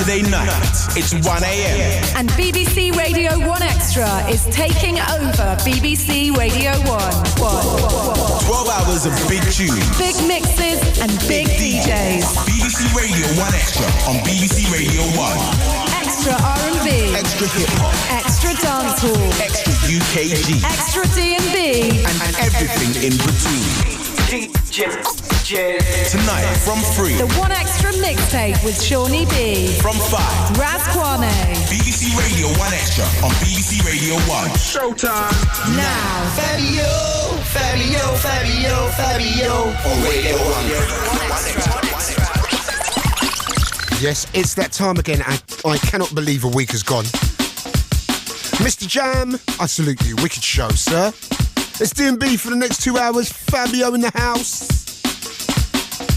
Saturday night, it's 1 a.m. And BBC Radio 1 Extra is taking over BBC Radio 1. 12 hours of big tunes. Big mixes and big DJs. BBC Radio 1 Extra on BBC Radio 1. Extra R&B. Extra hip-hop. Extra dancehall. Extra UKG. Extra D&B. And everything in between. Tonight from 3. The 1 Extra mixtape with Shawnee B. From 5. Raz Kwame. BBC Radio 1 Extra on BBC Radio 1. Showtime. Now. Fabio on Radio 1. Yes, it's that time again. I cannot believe a week has gone. Mr. Jam, I salute you. Wicked show, sir. It's D&B for the next 2 hours. Fabio in the house.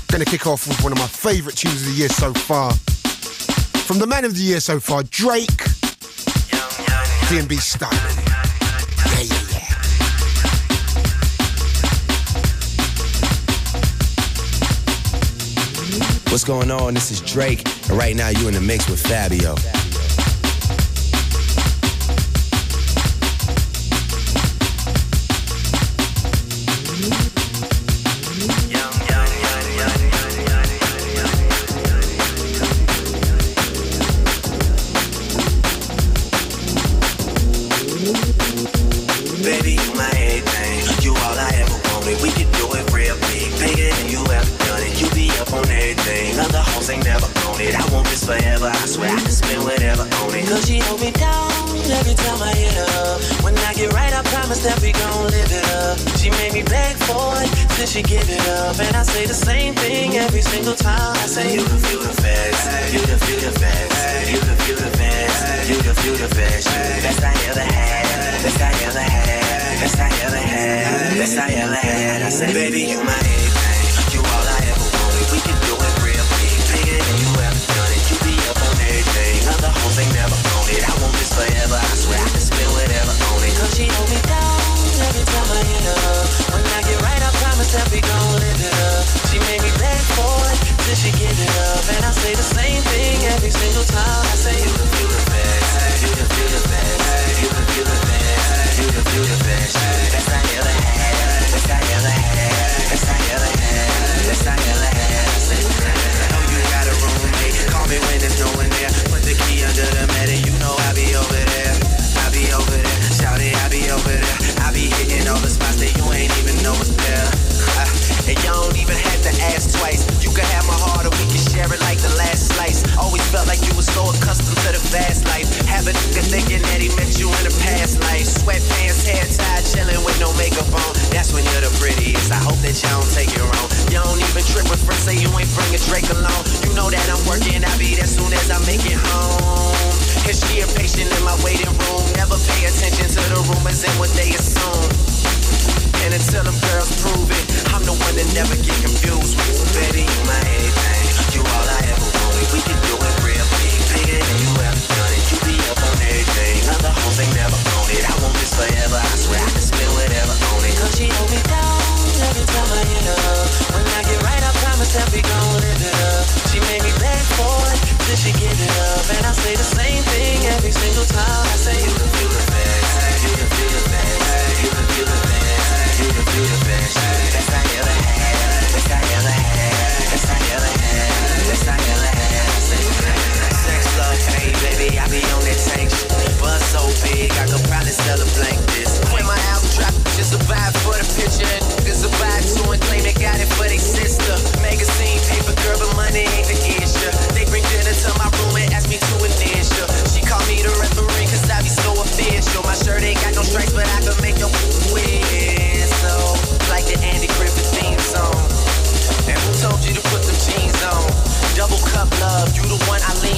Gonna kick off with one of my favourite tunes of the year so far. From the man of the year so far, Drake. D&B style. Yeah. What's going on? This is Drake, and right now you in the mix with Fabio. Baby, you my everything. You all I ever wanted. We could do it real big, bigger than you ever done it. You be up on everything. Other hoes ain't never on it. I want this forever. I swear I can spend whatever on it. Cause she hold me down every time I hit her. When I get right, I promise that we gon' live it up. She made me beg for it till she give it up. And I say the same thing every single time. I say you can feel the best. You can feel the best. You can feel the best. You can feel the best. Best I ever had. Best I ever had. Best I ever had. Best I ever had. I say, baby, you my everything. You all I ever wanted. We can do it real big, bigger than you ever done it. You be up on everything. Other hoes ain't never on it. I want this forever. I swear I can spend whatever on it. Cause she hold me down every time I hit her. When I get right, I promise that we gon' live it up. She made me beg for it till she give it up. And I say the same thing every single time. I say you can feel the best. You can feel the best. You can feel the best. You can feel the best. Best I ever had. Best I ever had. Best I ever had. Best I ever had. I say, I know you got a roommate. Call me when there's no one there. Put the key under the mat and you know I be over there. I be over there. Shout it, I be over there. I be hitting all the spots that you ain't even know is there. And you don't even have to ask twice. You can have my heart or we can share it like the last slice. Always felt like you were so accustomed to the fast life. Have a nigga thinking that he met you in a past life. Sweatpants, hair tied, chilling with no makeup on. That's when you're the prettiest. I hope that y'all don't take it wrong. You don't even trip when friends say you ain't bringing Drake along. You know that I'm working, I'll be there soon as I make it home. And she impatient in my waiting room. Never pay attention to the rumors and what they assume. And until them girls prove it, I'm the one that never get confused with. So baby, you my everything. You all I ever wanted. We can do it real big, bigger than you ever done it. You be up on everything. Other hoes ain't never on it. I want this forever. I swear I can spend whatever on it. Cause she hold me down every time I hit her. When I get right, I promise that we gon' live it up. She made me beg for it till she give it up. And I say the same thing every single time. I say you can feel the best. You can feel the best. You can feel the best. You can feel the best. Best I ever had. Best I ever had. Best I ever had. Best I ever had. I say, sex, love, pain, baby, I be on that tank. Buzz so big, I could probably sell a blank this. When my album drop, just a vibe for the picture. And niggas a vibe to and claim they got it for they sister. Magazine, paper, girl, but money ain't the issue. They bring dinner to my room and ask me to initial. She call me the referee cause I be so official. My shirt ain't got no stripes, but I can make your whistle. Like the Andy Griffith theme song. And who told you to put them jeans on? Double cup love, you the one I lean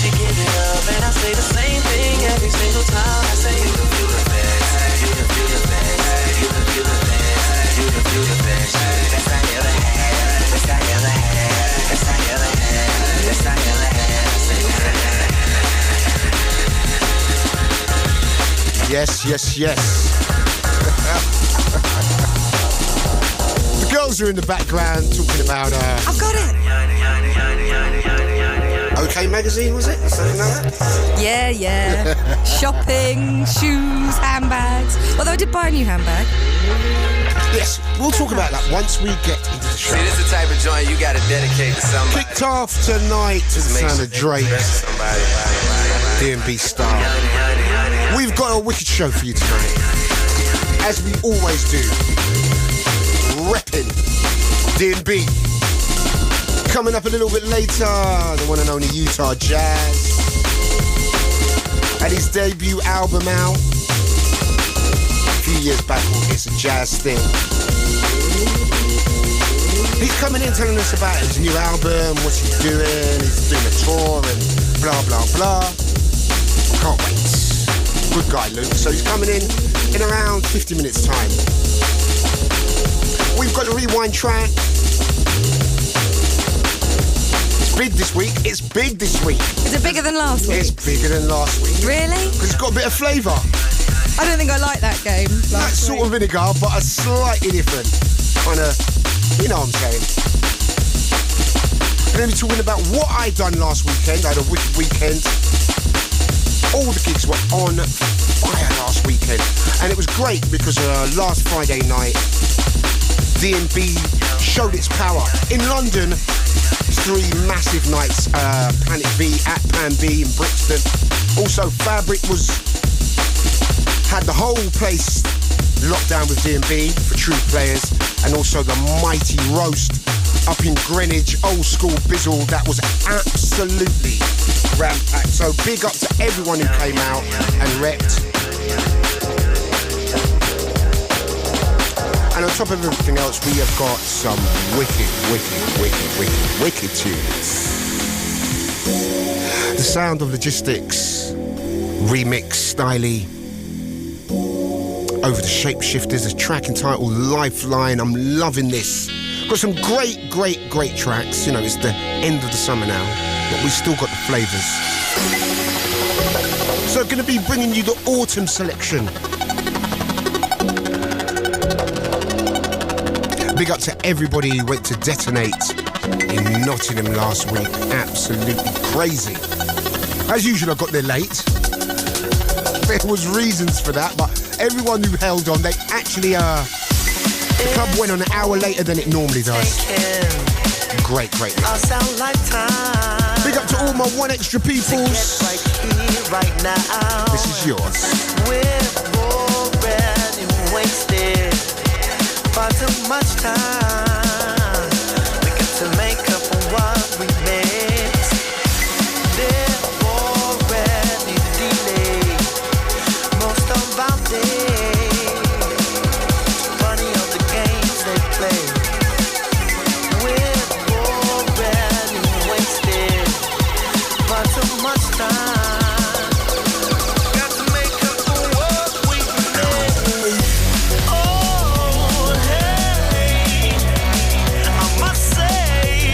you give it up, and I say the same thing every single time. I say you can feel the best, you can feel the best, you can feel the best, you can feel the best. Best I ever had, best I ever had, best I ever had, best I ever had. I say yes, yes, yes. The girls are in the background talking about I've got it. OK Magazine, was it? Something like that? Yeah. Shopping, shoes, handbags. Although I did buy a new handbag. Yes, we'll talk about that once we get into the show. See, this is the type of joint you gotta dedicate to somebody. Kicked off tonight to the sound of Drake, D&B style. We've got a wicked show for you tonight, as we always do. Reppin' D&B. Coming up a little bit later, the one and only Utah Jazz. Had his debut album out a few years back called It's a Jazz Thing. He's coming in telling us about his new album, what's he doing, he's doing a tour and blah, blah, blah. Can't wait. Good guy, Luke. So he's coming in around 50 minutes' time. We've got a rewind track. Big this week. It's big this week. Is it bigger than last week? It's bigger than last week. Really? Because it's got a bit of flavour. I don't think I like that game. That sort of vinegar, but a slightly different kind of, you know what I'm saying. We're going to be talking about what I done last weekend. I had a wicked weekend. All the gigs were on fire last weekend. And it was great because last Friday night, D&B showed its power. In London, 3 massive nights, Planet V at Pan B in Brixton. Also, Fabric had the whole place locked down with D&B for true players, and also the mighty roast up in Greenwich, old school bizzle that was absolutely rampacked. So big up to everyone who came out and repped. And on top of everything else, we have got some wicked tunes. The sound of Logistics, remix styly, over the Shapeshifters, a track entitled Lifeline. I'm loving this. Got some great tracks. You know, it's the end of the summer now, but we still got the flavours. So going to be bringing you the autumn selection. Big up to everybody who went to Detonate in Nottingham last week. Absolutely crazy. As usual, I got there late. There was reasons for that, but everyone who held on, they actually, the club went on an hour later than it normally does. Great. Big up to all my One Extra peoples. This is yours. We're already wasted. Far too much time. We got to make up for what we missed. They're already delayed most of our days. Funny of the games they play. We're already wasted. Far too much time. Got to make up for what we missed. Oh, hey, I must say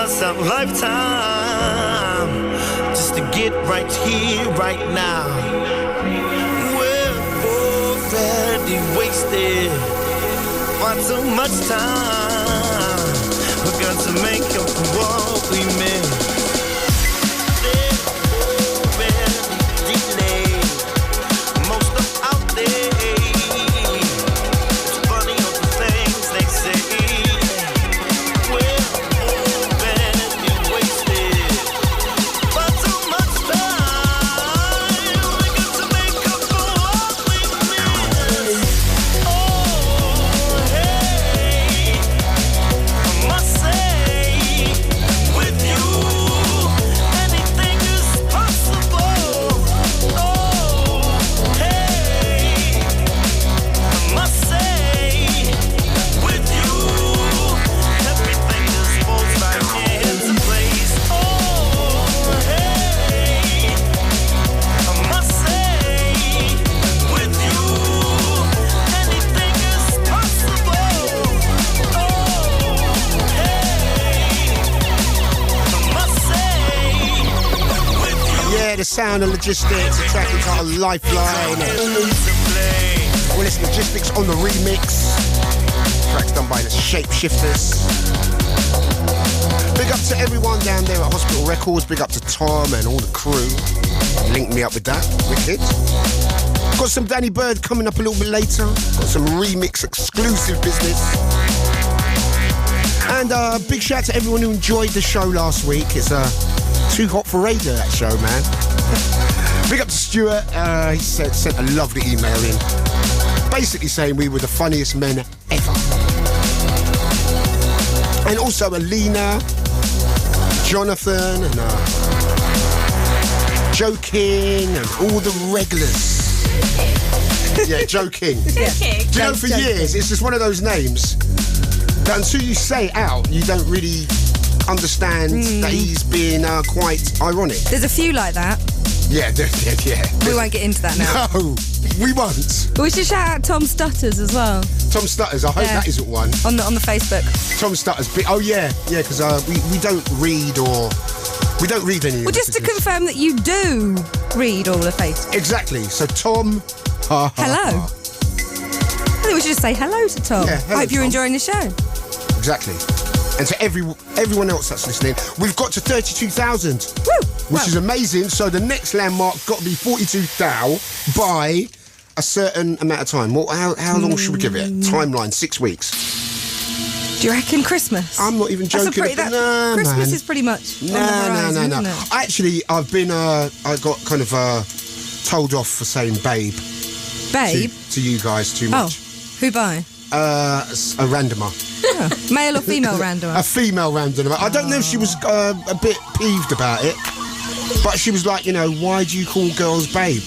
us a lifetime just to get right here, right now. We're already wasted far too much time. We got to make up for what we missed. Sound and logistics, a track entitled Lifeline. Well, it's logistics on the remix. Track's done by the Shapeshifters. Big up to everyone down there at Hospital Records. Big up to Tom and all the crew. Linked me up with that. Wicked. Got some Danny Byrd coming up a little bit later. Got some remix exclusive business. And big shout to everyone who enjoyed the show last week. It's too hot for radio, that show, man. Big up to Stuart. He sent a lovely email in, basically saying we were the funniest men ever. And also Alina, Jonathan, and Joe King, and all the regulars. Yeah, Joe King. Yeah. Do you know, for years, it's just one of those names that until you say it out, you don't really understand that he's being quite ironic. There's a few like that. Yeah. We won't get into that now. No, we won't. But we should shout out Tom Stutters as well. Tom Stutters, I hope that isn't one. On the Facebook. Tom Stutters, yeah, because we don't read any. Well, just to confirm that you do read all the Facebook. Exactly. So Tom, hello. I think we should just say hello to Tom. Yeah, hello, I hope you're Tom. enjoying the show. Exactly. And to everyone else that's listening, we've got to 32,000, which is amazing. So the next landmark got to be 42,000 by a certain amount of time. Well, how long should we give it? Timeline, 6 weeks. Do you reckon Christmas? I'm not even joking. Nah, Christmas is pretty much on the horizon, isn't it? Actually, I've been, I got kind of told off for saying babe. Babe? To you guys too much. Oh, who by? A randomer. Oh. Male or female randomer? A female randomer. I don't know if she was a bit peeved about it, but she was like, why do you call girls babe?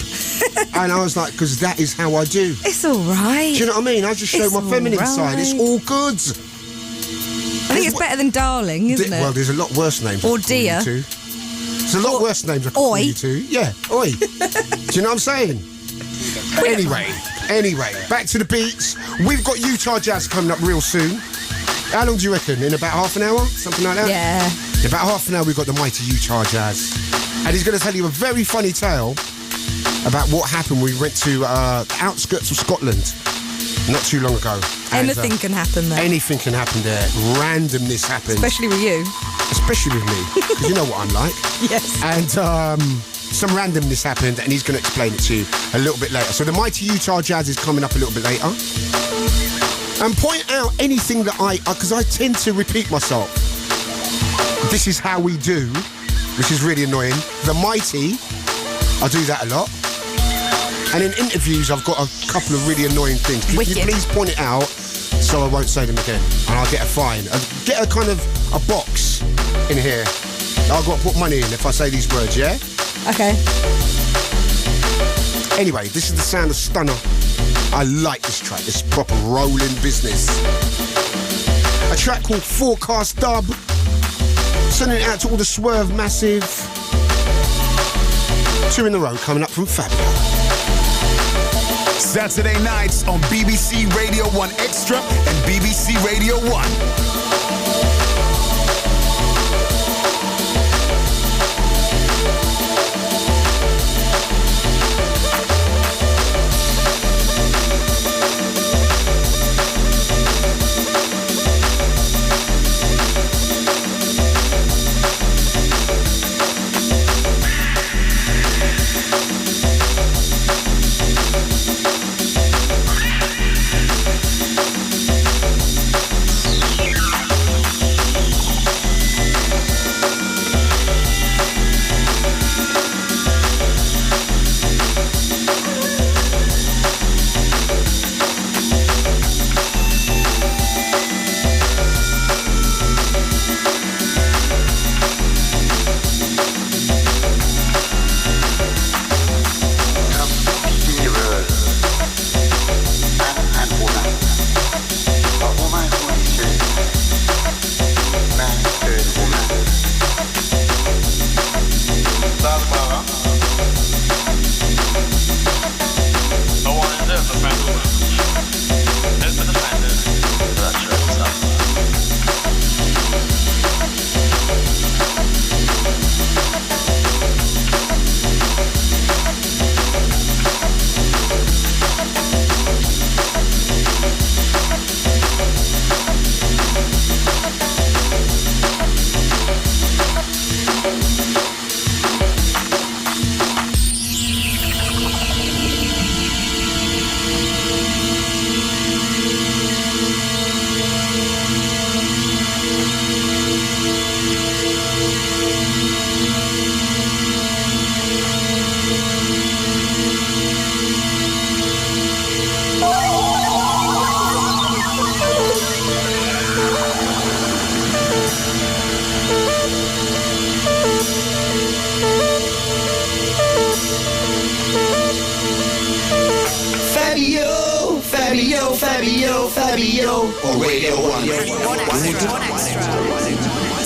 And I was like, because that is how I do. It's all right. Do you know what I mean? I just show my feminine side. It's all good. I think it's better than darling, isn't it? Well, there's a lot worse names. Or dear. There's a lot worse names I can call you to. Yeah, oi. Do you know what I'm saying? Anyway, back to the beats. We've got Utah Jazz coming up real soon. How long do you reckon? In about half an hour? Something like that? Yeah. In about half an hour, we've got the mighty Utah Jazz. And he's going to tell you a very funny tale about what happened when we went to the outskirts of Scotland not too long ago. Anything can happen there. Anything can happen there. Randomness happens. Especially with you. Especially with me. Because you know what I'm like. Yes. And some randomness happened, and he's going to explain it to you a little bit later. So the mighty Utah Jazz is coming up a little bit later. And point out anything that because I tend to repeat myself. This is how we do, which is really annoying. The mighty, I do that a lot. And in interviews, I've got a couple of really annoying things. Can you please point it out so I won't say them again? And I'll get a fine. I'll get a kind of a box in here. I've got to put money in if I say these words, yeah? Okay. Anyway, this is the sound of Stunner. I like this track. This is proper rolling business. A track called Forecast Dub. Sending it out to all the Swerve Massive. 2 in a row coming up from Fabio. Saturday nights on BBC Radio 1 Extra and BBC Radio 1. Fabio, Fabio, Fabio, Fabio, on Radio 1.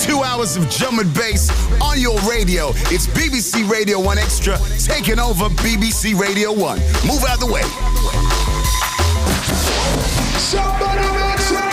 2 hours of drum and bass on your radio. It's BBC Radio 1 Extra taking over BBC Radio 1. Move out of the way. Somebody make some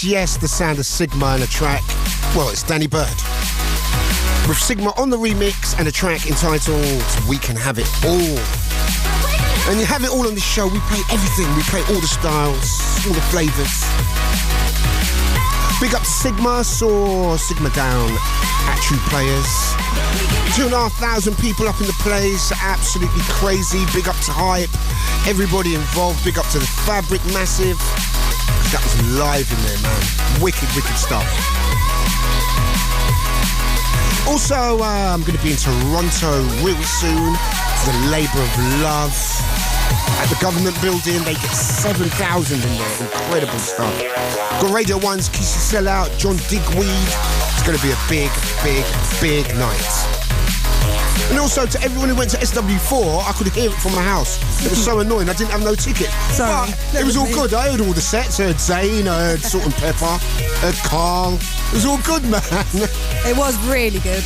Yes, the sound of Sigma in a track. Well, it's Danny Byrd. With Sigma on the remix and a track entitled We Can Have It All. And you have it all on this show. We play everything. We play all the styles, all the flavours. Big up to Sigma, saw Sigma down at True Players. 2,500 people up in the place, absolutely crazy. Big up to Hype, everybody involved. Big up to the Fabric Massive. That was live in there, man. Wicked stuff. Also, I'm going to be in Toronto real soon for the Labour of Love. at the government building. They get 7,000 in there. Incredible stuff. Got Radio 1's Kissy Sellout, John Digweed. It's going to be a big, big, big night. And also to everyone who went to SW4, I could hear it from my house. It was so annoying, I didn't have no ticket. Sorry. But it was all good. I heard all the sets. I heard Zayn, I heard Salt and Pepper, I heard Carl. It was all good, man. It was really good.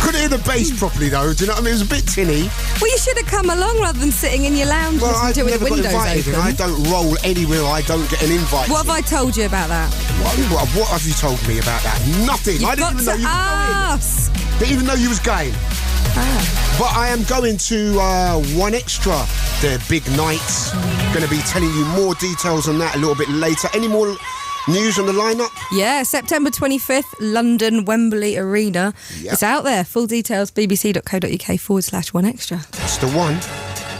Couldn't hear the bass properly though, do you know what I mean? It was a bit tinny. Well, you should have come along rather than sitting in your lounge listening to it with the windows invited, open. and I don't roll anywhere I don't get an invite. What have I told you about that? What have you told me about that? Nothing. You've I didn't got even know to you ask. Didn't even know you was going. But I am going to One Extra, their big night. Going to be telling you more details on that a little bit later. Any more news on the lineup? Yeah, September 25th, London, Wembley Arena. Yep. It's out there. Full details, bbc.co.uk/One Extra. That's the one.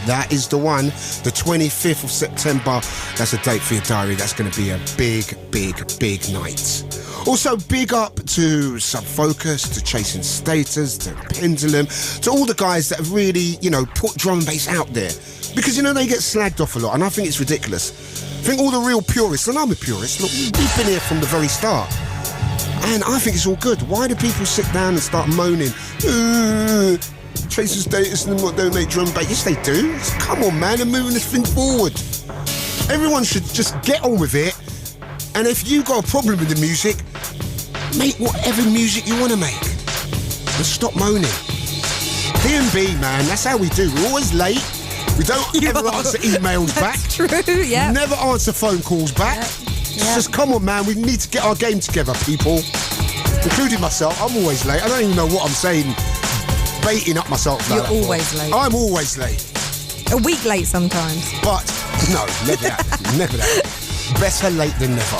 That is the one. The 25th of September. That's a date for your diary. That's going to be a big, big, big night. Also, big up to Subfocus, to Chasing Status, to Pendulum, to all the guys that have really, put drum and bass out there. Because, they get slagged off a lot, and I think it's ridiculous. I think all the real purists, and I'm a purist, look, we've been here from the very start. And I think it's all good. Why do people sit down and start moaning? Chasing Status and what don't make drum and bass? Yes, they do. Come on, man, they're moving this thing forward. Everyone should just get on with it. And if you got a problem with the music, make whatever music you want to make. And stop moaning. D&B, man, that's how we do. We're always late. We don't ever answer emails back. True, yeah. Never answer phone calls back. Yeah. Just come on, man. We need to get our game together, people. Including myself. I'm always late. I don't even know what I'm saying. Baiting up myself. You're always late. I'm always late. A week late sometimes. But, no, never that. Never that. Better late than never.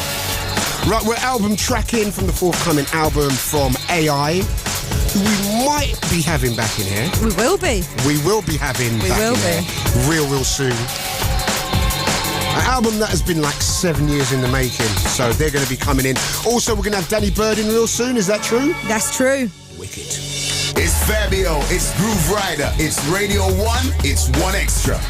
Right, we're album tracking from the forthcoming album from AI, who we might be having back in here. We will be. We will be having back in here real soon. An album that has been like 7 years in the making, so they're going to be coming in. Also, we're going to have Danny Byrd in real soon, is that true? That's true. Wicked. It's Fabio, it's Grooverider, it's Radio 1, it's One Extra.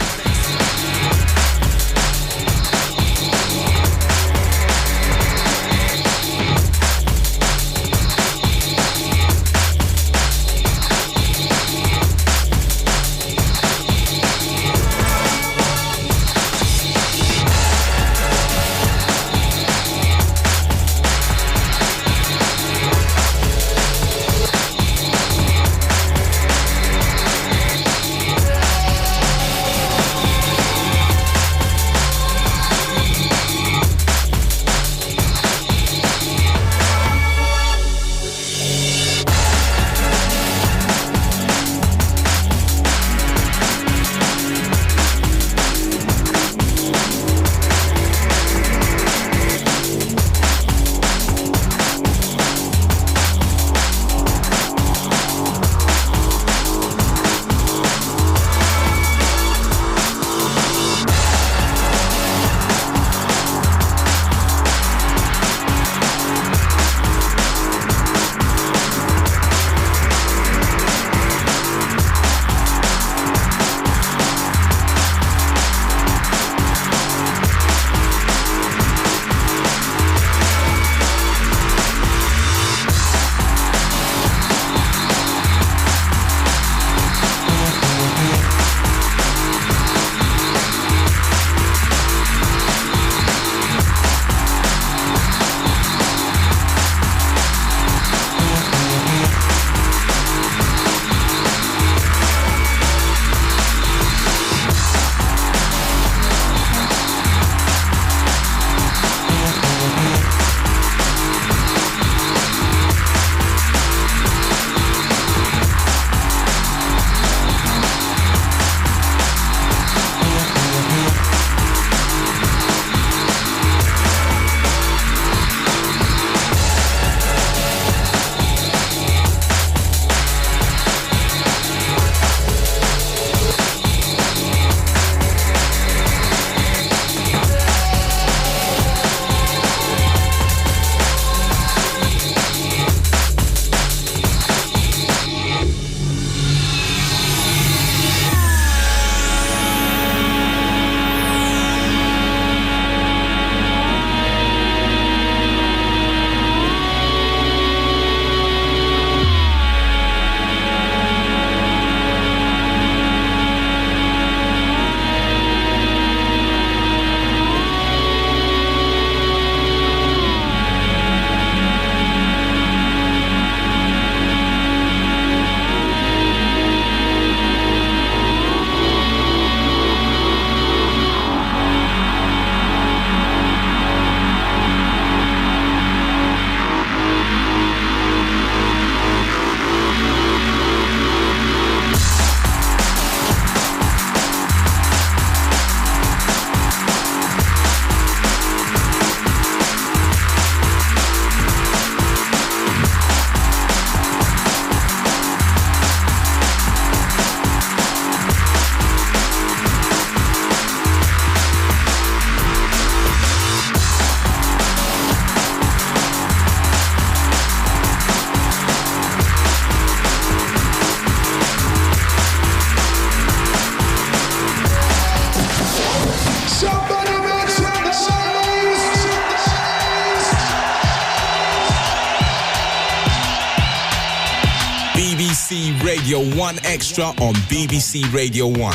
Radio 1 Extra on BBC Radio 1.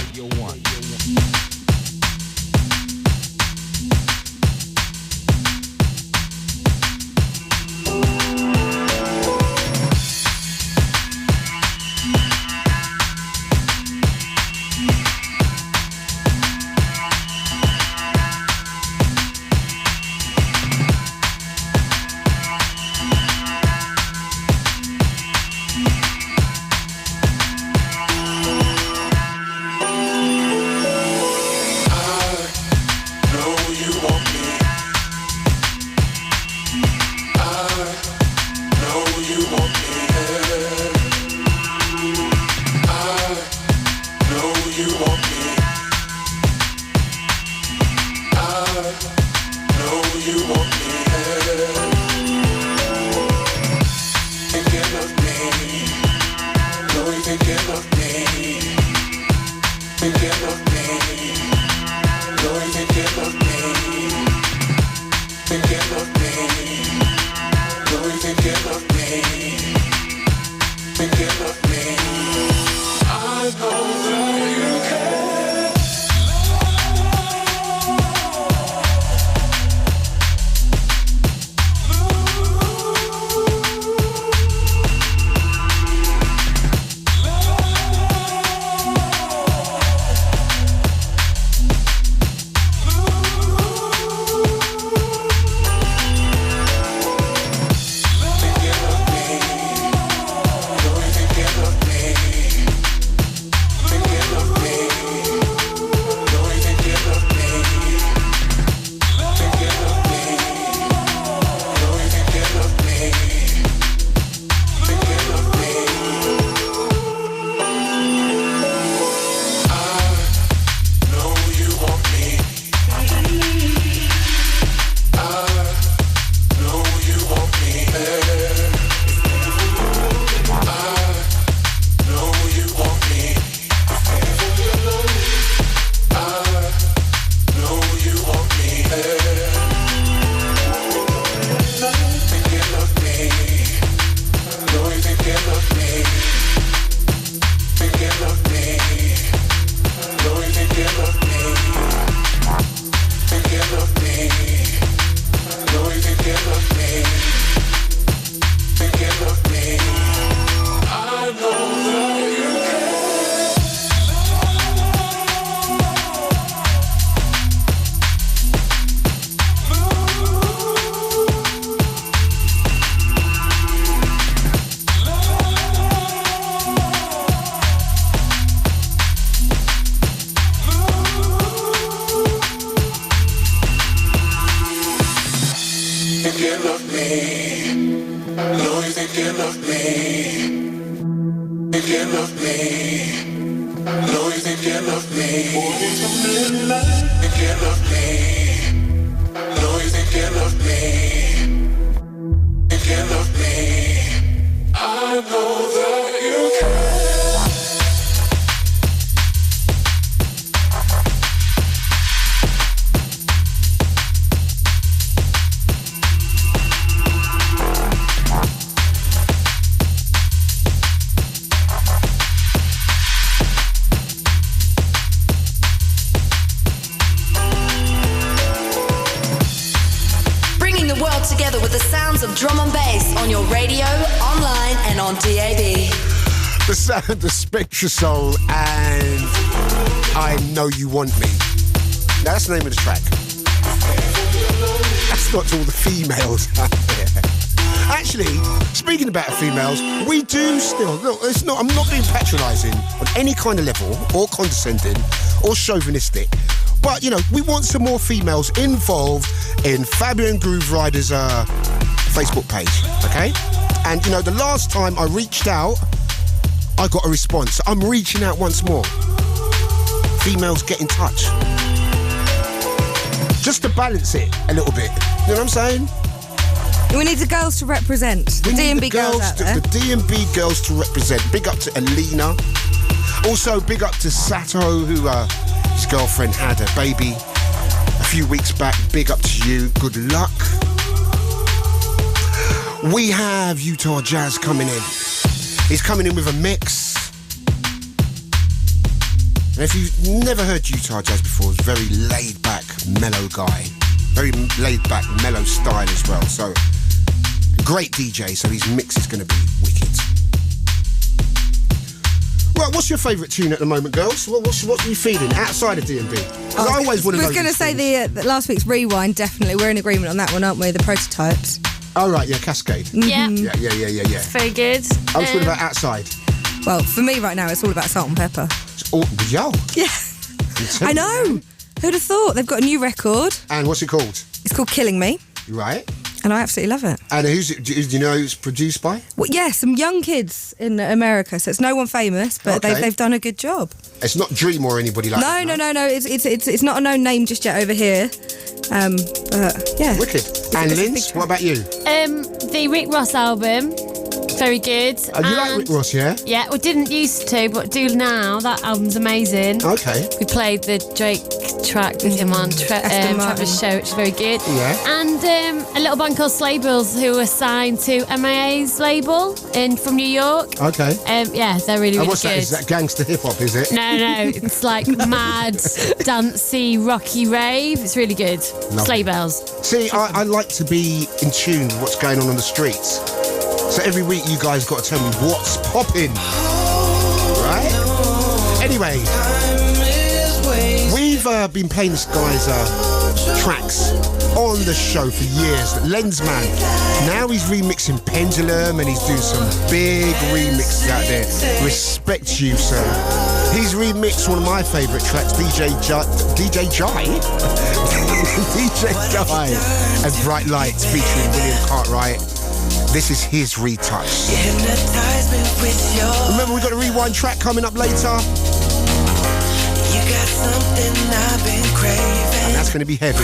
The SpectraSoul and I Know You Want Me. Now, that's the name of the track. That's not to all the females out there. Actually, speaking about females, we do still, look, it's not, I'm not being patronising on any kind of level or condescending or chauvinistic, but, you know, we want some more females involved in Fabio and Grooverider's Facebook page, okay? And, you know, the last time I reached out, I got a response. I'm reaching out once more. Females, get in touch. Just to balance it a little bit. You know what I'm saying? We need the girls to represent. The D&B girls out there. The D&B girls to represent. Big up to Alina. Also, big up to Sato, who his girlfriend had a baby a few weeks back. Big up to you. Good luck. We have Utah Jazz coming in. He's coming in with a mix. And if you've never heard Utah Jazz before, he's a very laid-back, mellow guy. Very laid-back, mellow style as well. So, great DJ, so his mix is going to be wicked. Right, what's your favourite tune at the moment, girls? What are you feeling outside of D&B? Because I always want to know. I was going to say the last week's Rewind, definitely. We're in agreement on that one, aren't we? The Prototypes. Oh, right, yeah, Cascade. Yeah. Yeah. It's very good. I was talking about outside. Well, for me right now, it's all about Salt and Pepper. Yo. Yeah. I know. Who'd have thought? They've got a new record. And what's it called? It's called Killing Me. Right. And I absolutely love it. And do you know who it's produced by? Well, yeah, some young kids in America. So it's no one famous, but Okay. they've done a good job. It's not Dream or anybody like that. No. It's not a known name just yet over here. But yeah. Wicked. And Linz, what about you? The Rick Ross album, very good. Oh, you like Rick Ross, yeah? Yeah, we didn't used to, but do now. That album's amazing. Okay. We played the Drake track with him on Travis' show, which is very good. Yeah. And a little band called Slaybills, who were signed to MIA's label from New York. Okay. Yeah, they're really, really what's good. that? Is that gangster hip-hop, is it? No, it's like mad, dancey, rocky rave. It's really good. Slaybills. See, I like to be in tune with what's going on the streets. So every week you guys got to tell me what's popping. Right? Anyway, we've been playing this guy's tracks on the show for years. Lenzman. Now he's remixing Pendulum and he's doing some big remixes out there. Respect you, sir. He's remixed one of my favourite tracks, DJ Jai and Bright Lights featuring William Cartwright. This is his retouch. Remember, we've got a Rewind track coming up later. You got something I've been craving. And that's going to be heavy.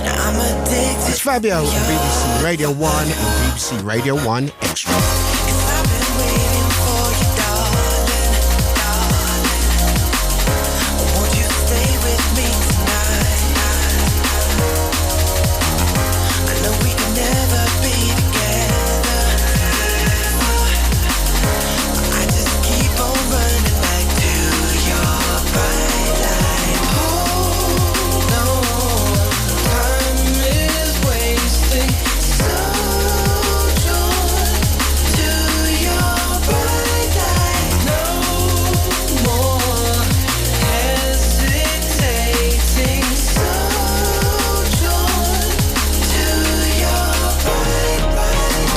I'm addicted. It's Fabio on BBC Radio 1 and BBC Radio 1 Extra. I've been waiting for you, darling. Won't you stay with me tonight? I know we can never be together. I just keep on running back to your bright light. Hold on, time is wasting. So joy to your bright light. No more hesitating. So joy to your bright light.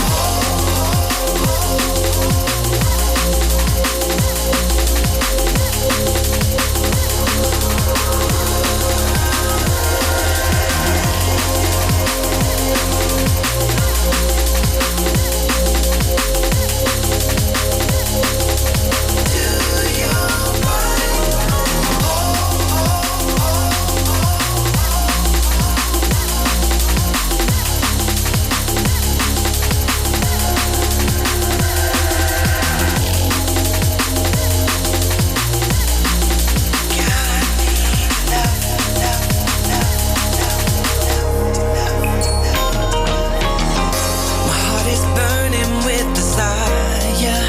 My heart is burning with desire.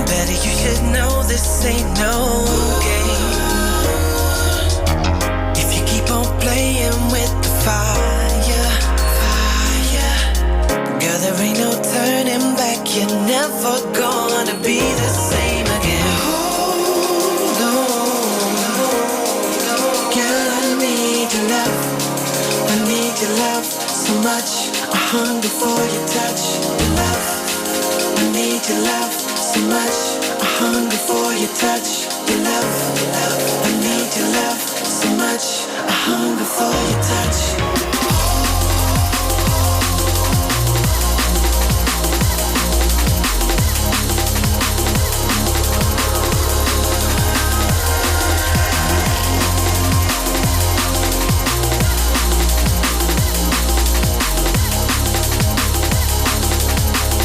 Better you should know this ain't no game. If you keep on playing with the fire, girl, there ain't no turning back. You're never gonna be the same again. Hold on, girl, I need your love. I need your love so much. I hunger for your touch, your love. I need your love so much. I hunger for your touch, your love. I need your love so much. I hunger for your touch.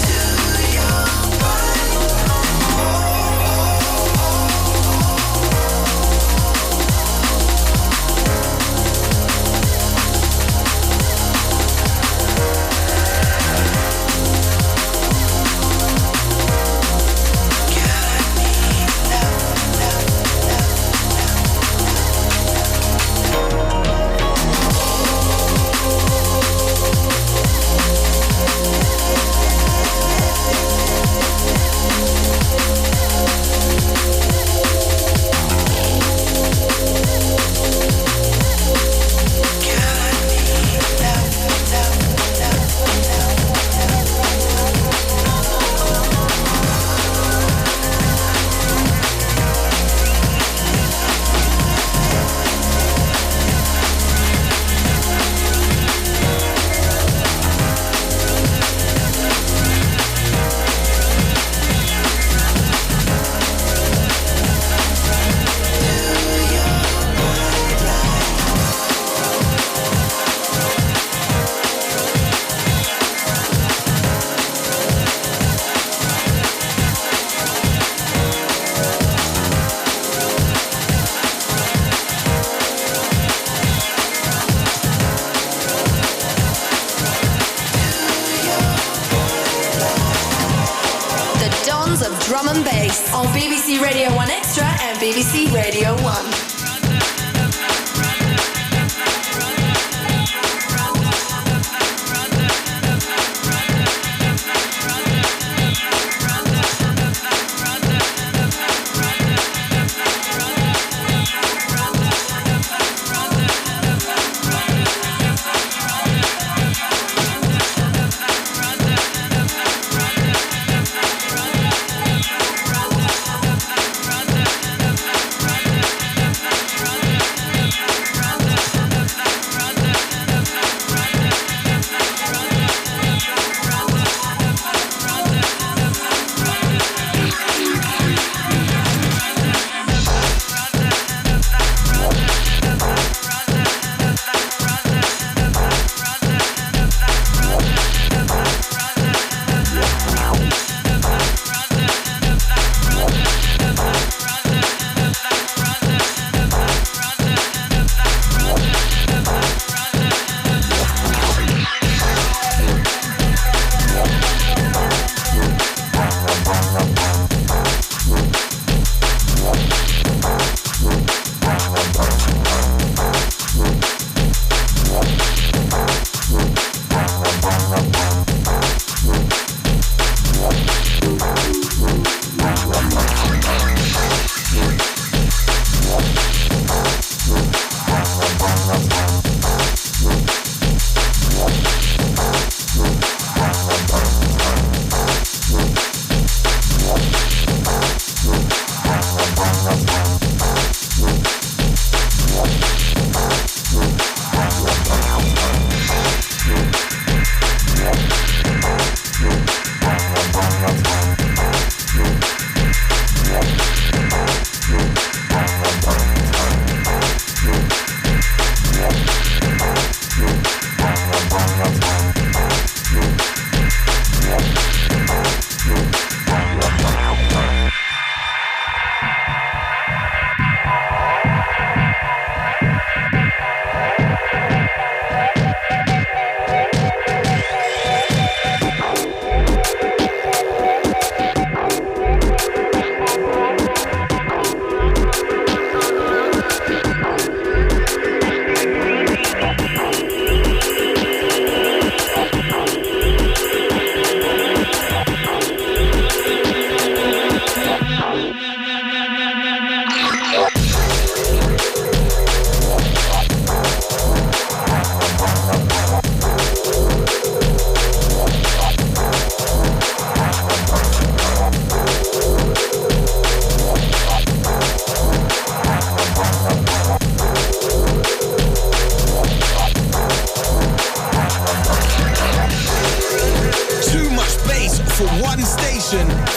To your bright light. Bass on BBC Radio 1 Extra and BBC Radio 1.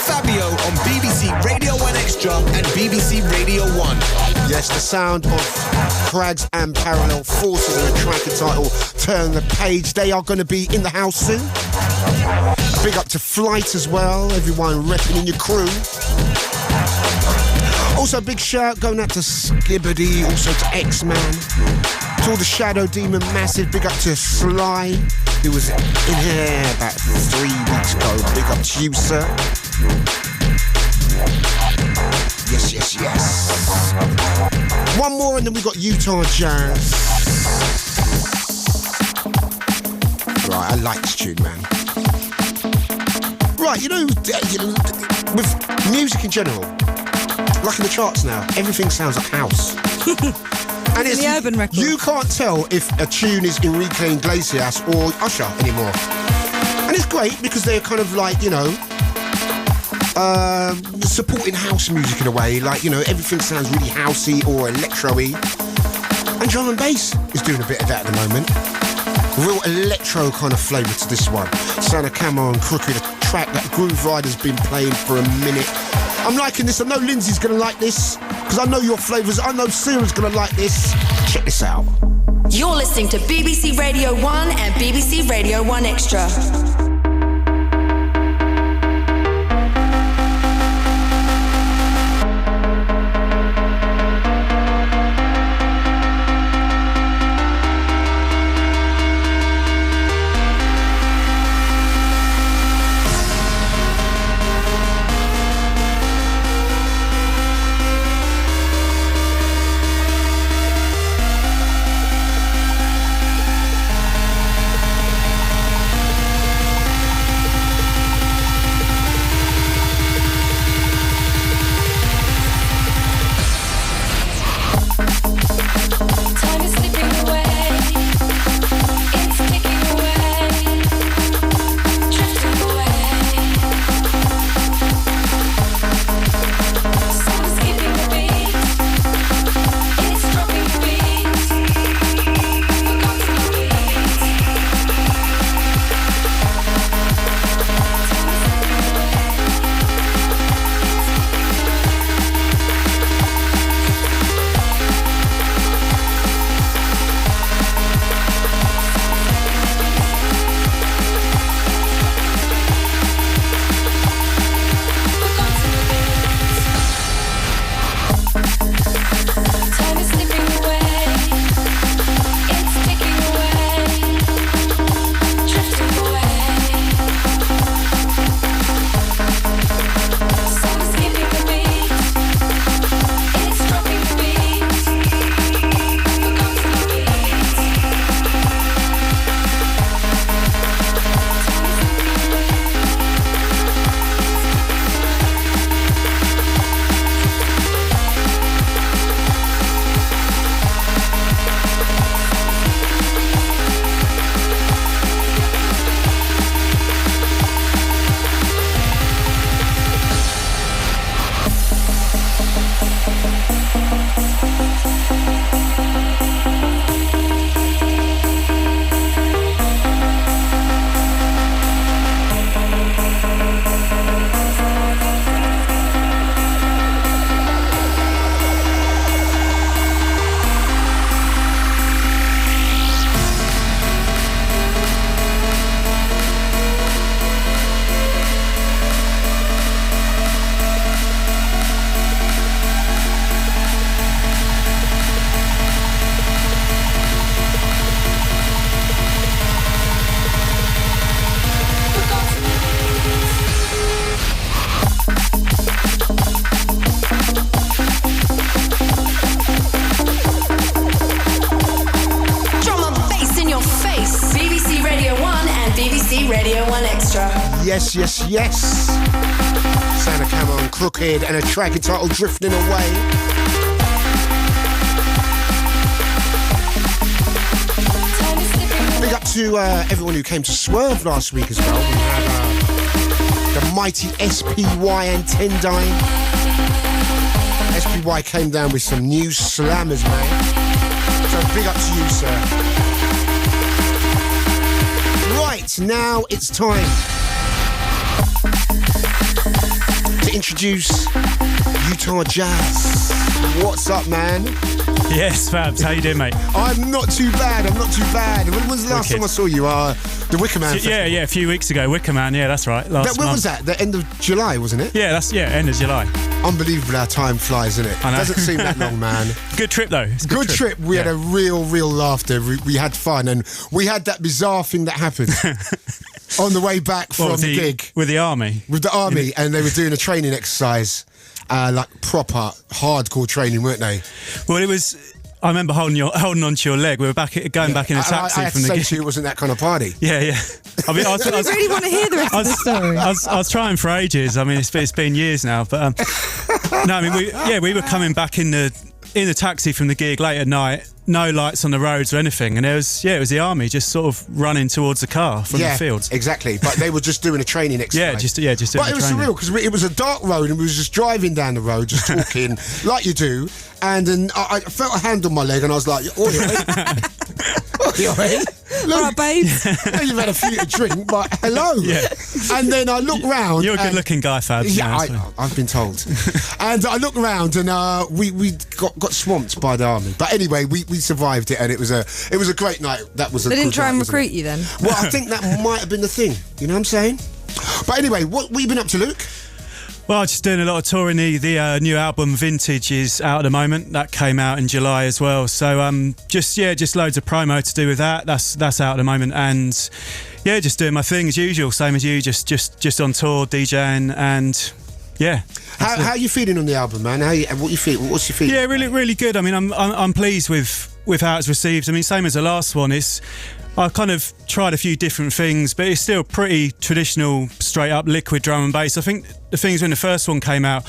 Fabio on BBC Radio 1 Extra and BBC Radio 1. Yes, the sound of Craggz and Parallel Forces and the track entitled Turn the Page. They are going to be in the house soon. Big up to Flight as well, everyone repping in your crew. Also, big shout going out to Skibbity, also to X-Man, to all the Shadow Demon Massive. Big up to Sly, who was in here about 3 weeks ago. Big up to you, sir. Yes, yes, yes. One more and then we got Utah Jazz. Right, I like this tune, man. Right, you know, with music in general, like in the charts now, everything sounds like house. And it's the urban record. You can't tell if a tune is Enrique Iglesias or Usher anymore. And it's great because they're kind of like, you know, supporting house music in a way. Like, you know, everything sounds really housey or electro-y. And drum and bass is doing a bit of that at the moment. Real electro kind of flavour to this one. Son of Camo and Krooked, a track that Grooverider's been playing for a minute. I'm liking this. I know Lindsay's going to like this because I know your flavours. I know Sarah's going to like this. Check this out. You're listening to BBC Radio 1 and BBC Radio 1 Extra. Yes, yes, yes. Sound of Camo and Krooked and a track entitled Drifting Away. Big up to everyone who came to Swerve last week as well. We had the mighty SPY and Tendine. SPY came down with some new slammers, man. So big up to you, sir. Right, now it's time to introduce Utah Jazz. What's up, man? Yes, Fabs, how you doing, mate? I'm not too bad. When was the last time I saw you? The Wicker Man Festival. Yeah, a few weeks ago. Wicker Man, yeah, that's right. When was that? The end of July, wasn't it? Yeah, end of July. Unbelievable how time flies, isn't it? I know. Doesn't seem that long, man. Good trip, though. Good trip. We had a real laughter. We had fun, and we had that bizarre thing that happened on the way back from the gig. With the army? With the army, and they were doing a training exercise. Like proper hardcore training, weren't they? Well, it was. I remember holding on to your leg. We were back in a taxi I had from to the say to you, it wasn't that kind of party. Yeah. I mean, I really want to hear the rest of the story. I was trying for ages. I mean, it's been years now, but no, I mean, we were coming back in the taxi from the gig late at night. No lights on the roads or anything, and it was the army just sort of running towards the car from the fields. Exactly, but they were just doing a training exercise. just doing But it was surreal because it was a dark road and we was just driving down the road, just talking like you do, and then I felt a hand on my leg and I was like, "Oi, all right, babes. You've had a few to drink, but hello." Yeah. And then I look round. You're a good-looking guy, Fabs. Yeah, I've been told. And I look round and we got swamped by the army. But anyway, we survived it, and it was a great night. That was. They didn't try and recruit you then. Well, I think that might have been the thing. You know what I'm saying? But anyway, what you been up to, Luke? Well, just doing a lot of touring. The new album Vintage is out at the moment. That came out in July as well. So just loads of promo to do with that. That's out at the moment, and yeah, just doing my thing as usual, same as you. Just on tour, DJing, and yeah. How are you feeling on the album, man? What you feel? What's your feeling? Yeah, really good. I mean, I'm pleased with how it's received. I mean, same as the last one. I kind of tried a few different things, but it's still pretty traditional, straight up liquid drum and bass. I think the things when the first one came out,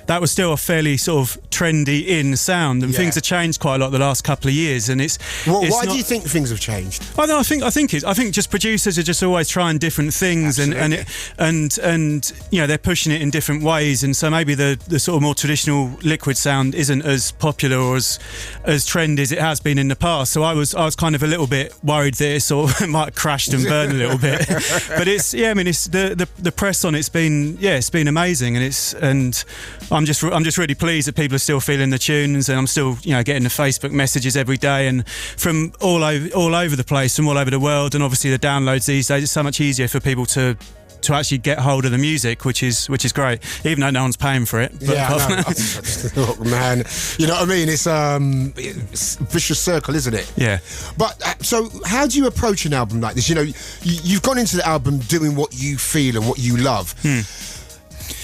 that was still a fairly sort of trendy in sound, and things have changed quite a lot the last couple of years. And why do you think things have changed? I think just producers are just always trying different things, and you know, they're pushing it in different ways, and so maybe the sort of more traditional liquid sound isn't as popular or as trendy as it has been in the past. So I was kind of a little bit worried that it sort of might have crashed and burned a little bit. But it's the press on it's been amazing, and I'm just really pleased that people are still feeling the tunes, and I'm still, you know, getting the Facebook messages every day, and from all over the place, from all over the world, and obviously the downloads these days. It's so much easier for people to actually get hold of the music, which is great, even though no one's paying for it. But look, man, you know what I mean? It's a vicious circle, isn't it? Yeah. But so how do you approach an album like this? You know, you've gone into the album doing what you feel and what you love.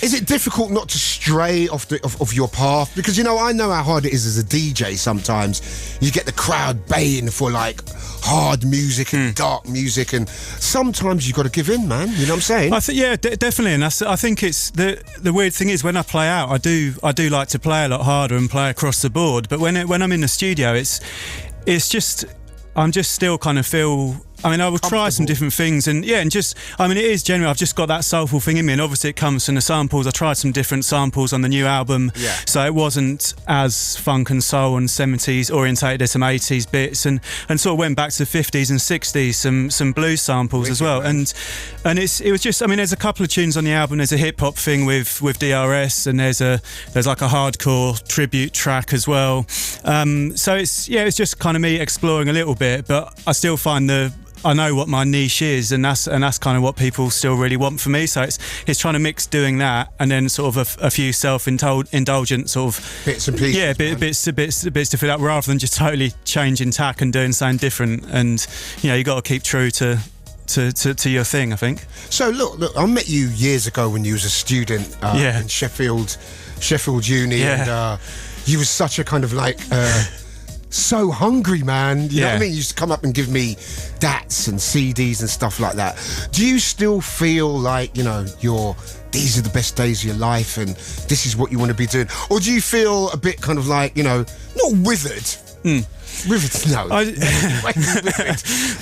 Is it difficult not to stray off your path? Because, you know, I know how hard it is as a DJ sometimes. You get the crowd baying for, like, hard music and dark music, and sometimes you've got to give in, man. You know what I'm saying? I think, yeah, definitely. And I think it's the weird thing is when I play out, I do like to play a lot harder and play across the board. But when I'm in the studio, it's just I'm just still kind of feel. I mean, I will try some different things, and just, I mean, it is generally, I've just got that soulful thing in me, and obviously it comes from the samples. I tried some different samples on the new album, so it wasn't as funk and soul and 70s orientated as some 80s bits, and sort of went back to the 50s and 60s, some blues samples as well, and it was just, I mean, there's a couple of tunes on the album. There's a hip hop thing with DRS, and there's like a hardcore tribute track as well. So it's just kind of me exploring a little bit, but I still find I know what my niche is, and that's kind of what people still really want from me. So it's trying to mix doing that, and then sort of a few self-indulgent sort of bits and pieces. Yeah, bits to fill up, rather than just totally changing tack and doing something different. And you know, you got to keep true to your thing, I think. So look, I met you years ago when you was a student in Sheffield Uni, and you was such a kind of like so hungry, man. You know what I mean? You used to come up and give me DATs and CDs and stuff like that. Do you still feel like, you know, these are the best days of your life and this is what you want to be doing? Or do you feel a bit kind of like, you know, not withered? Withered, no.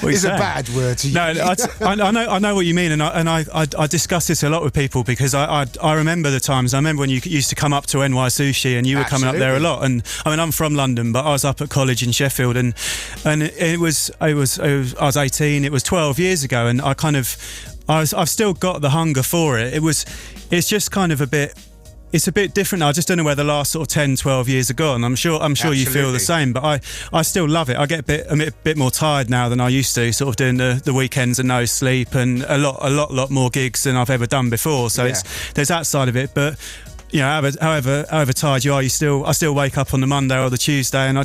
It's a bad word to use. No, I know what you mean, and I discuss this a lot with people because I remember the times. I remember when you used to come up to NY Sushi and you were coming up there a lot. And I mean, I'm from London, but I was up at college in Sheffield, and I was 18. It was 12 years ago, and I've still got the hunger for it. It's just kind of a bit. It's a bit different now. I just don't know where the last sort of 10, 12 years are gone. I'm sure you feel the same, but I still love it. I get a bit more tired now than I used to, sort of doing the weekends and no sleep and a lot more gigs than I've ever done before. So there's that side of it, but you know, however tired you are, I still wake up on the Monday or the Tuesday, and I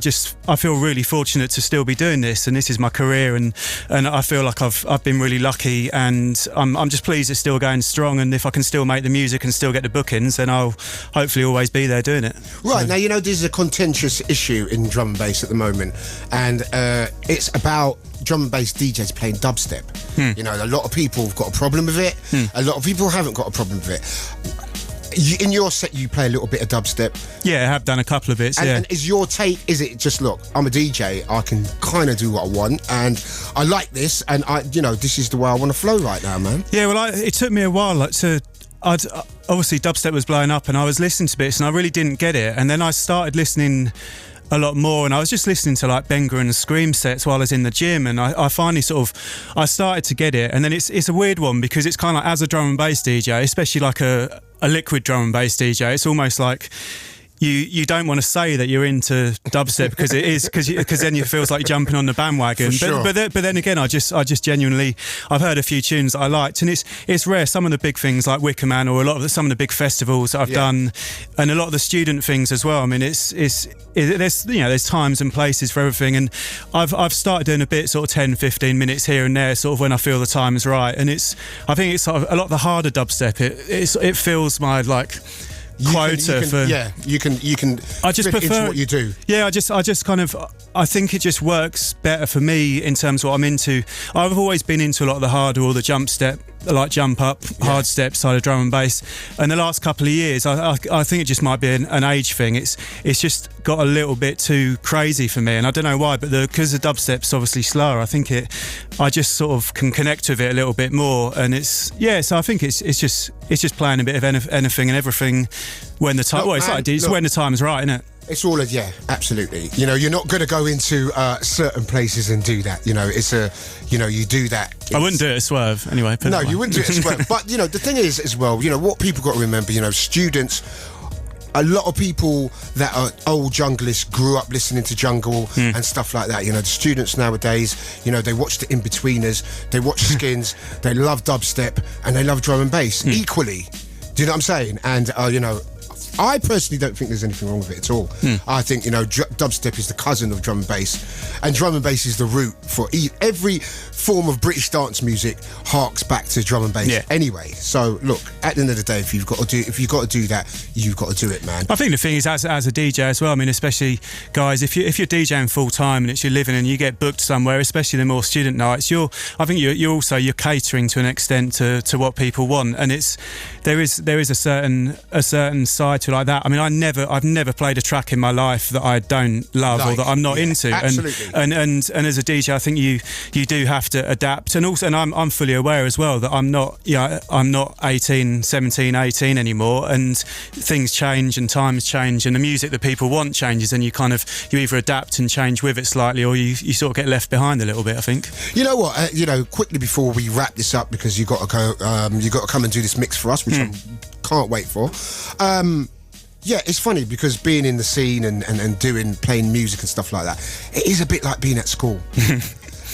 feel really fortunate to still be doing this, and this is my career, and I feel like I've been really lucky, and I'm just pleased it's still going strong, and if I can still make the music and still get the bookings, then I'll hopefully always be there doing it. Right, now, you know, there's a contentious issue in drum and bass at the moment, and it's about drum and bass DJs playing dubstep. You know, a lot of people have got a problem with it. A lot of people haven't got a problem with it. In your set, you play a little bit of dubstep. Yeah, I have done a couple of bits. And is your take? Is it just, look, I'm a DJ, I can kind of do what I want, and I like this, and this is the way I want to flow right now, man. Yeah, well, it took me a while, obviously dubstep was blowing up, and I was listening to bits, and I really didn't get it, and then I started listening a lot more, and I was just listening to like Benga and Scream sets while I was in the gym, and I finally I started to get it, and then it's a weird one because it's kind of like, as a drum and bass DJ, especially like a liquid drum and bass DJ, it's almost like you don't want to say that you're into dubstep because it is, because then it feels like you're jumping on the bandwagon. Sure. But then again, I just genuinely, I've heard a few tunes that I liked, and it's rare. Some of the big things like Wicker Man, or some of the big festivals that I've done, and a lot of the student things as well. I mean, there's times and places for everything, and I've started doing a bit, sort of 10-15 minutes here and there, sort of when I feel the time is right, and I think it's sort of a lot of the harder dubstep. It feels my like. You can I just prefer into what you do. Yeah, I just kind of, I think it just works better for me in terms of what I'm into. I've always been into a lot of the harder or the jump step, like jump up, hard step side of drum and bass. And the last couple of years, I think it just might be an age thing. It's just got a little bit too crazy for me, and I don't know why. But because the dubstep's obviously slower, I think I just sort of can connect with it a little bit more. And so I think it's just playing a bit of anything and everything when the time. When the time's right, isn't it? It's all absolutely. You know, you're not going to go into certain places and do that. You know, you do that. I wouldn't do it at Swerve anyway. No, you wouldn't do it at Swerve. But, you know, the thing is as well, you know, what people got to remember, you know, students, a lot of people that are old junglists grew up listening to jungle and stuff like that. You know, the students nowadays, you know, they watch the In-Betweeners, they watch Skins, they love dubstep, and they love drum and bass equally. Do you know what I'm saying? And, you know, I personally don't think there's anything wrong with it at all. I think, you know, dubstep is the cousin of drum and bass, and drum and bass is the root for every form of British dance music harks back to drum and bass anyway. So look, at the end of the day, if you've got to do that, you've got to do it, man. I think the thing is, as a DJ as well, I mean, especially guys, if you're DJing full time and it's your living and you get booked somewhere, especially the more student nights, you're catering to an extent to what people want, and there is a certain side to like that. I mean, I've never played a track in my life that I don't love or that I'm not into. Absolutely. And as a DJ, I think you do have to adapt, and also, and I'm fully aware as well that I'm not 17, 18 anymore, and things change and times change, and the music that people want changes, and you either adapt and change with it slightly, or you sort of get left behind a little bit, I think. You know what? Quickly before we wrap this up, because you got to go, you got to come and do this mix for us, which I can't wait for. Yeah, it's funny because being in the scene and playing music and stuff like that, it is a bit like being at school.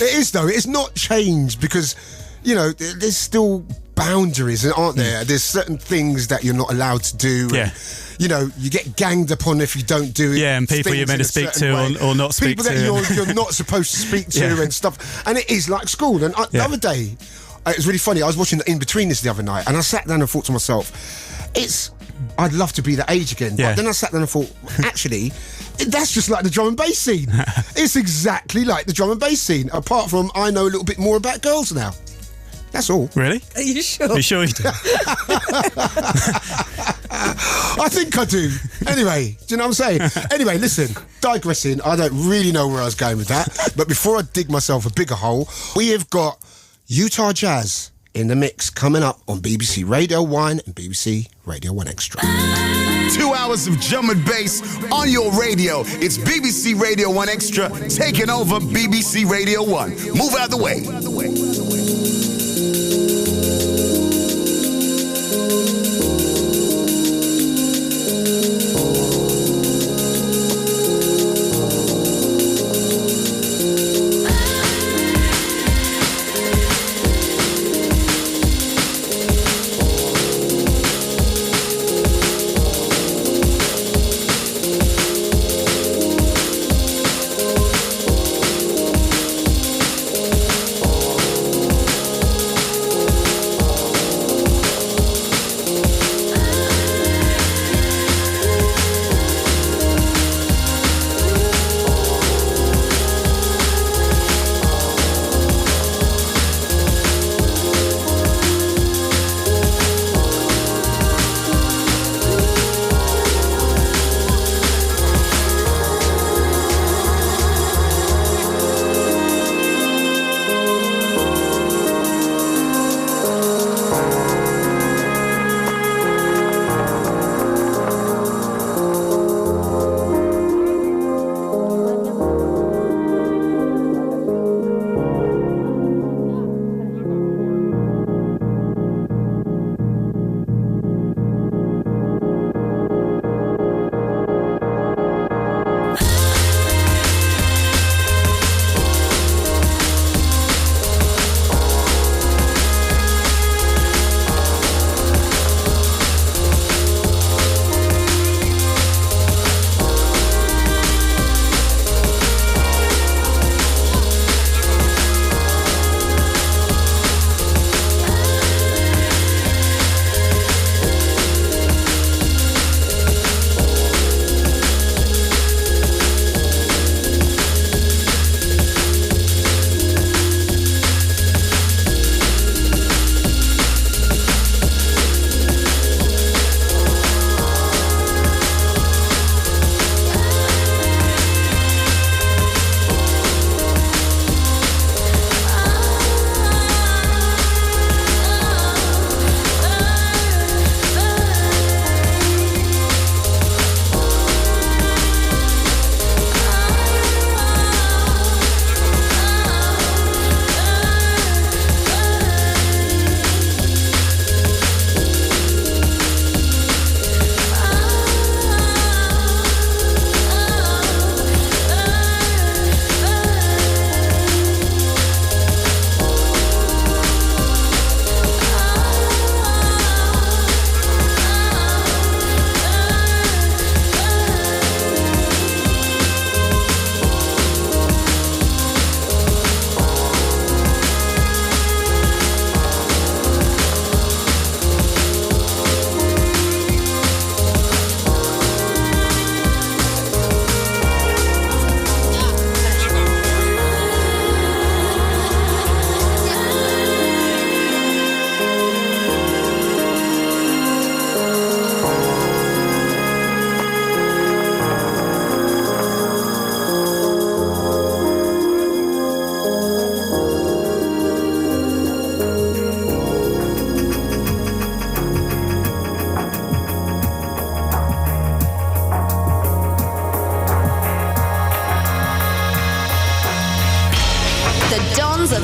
It is, though. It's not changed because, you know, there's still boundaries, aren't there? There's certain things that you're not allowed to do. Yeah. And, you know, you get ganged upon if you don't do it. Yeah, and people you're meant to speak to or not speak to. People that you're not supposed to speak to and stuff. And it is like school. And the other day, it was really funny. I was watching the In-Betweeners the other night, and I sat down and thought to myself, I'd love to be that age again. Yeah. But then I sat down and thought, actually, That's just like the drum and bass scene. It's exactly like the drum and bass scene, apart from I know a little bit more about girls now. That's all. Really? Are you sure? Are you sure you do? I think I do. Anyway, do you know what I'm saying? Anyway, listen, digressing, I don't really know where I was going with that, but before I dig myself a bigger hole, we have got Utah Jazz in the mix coming up on BBC Radio 1 and BBC Radio 1 Extra. 2 hours of drum and bass on your radio. It's BBC Radio 1 Extra taking over BBC Radio 1. Move out the way.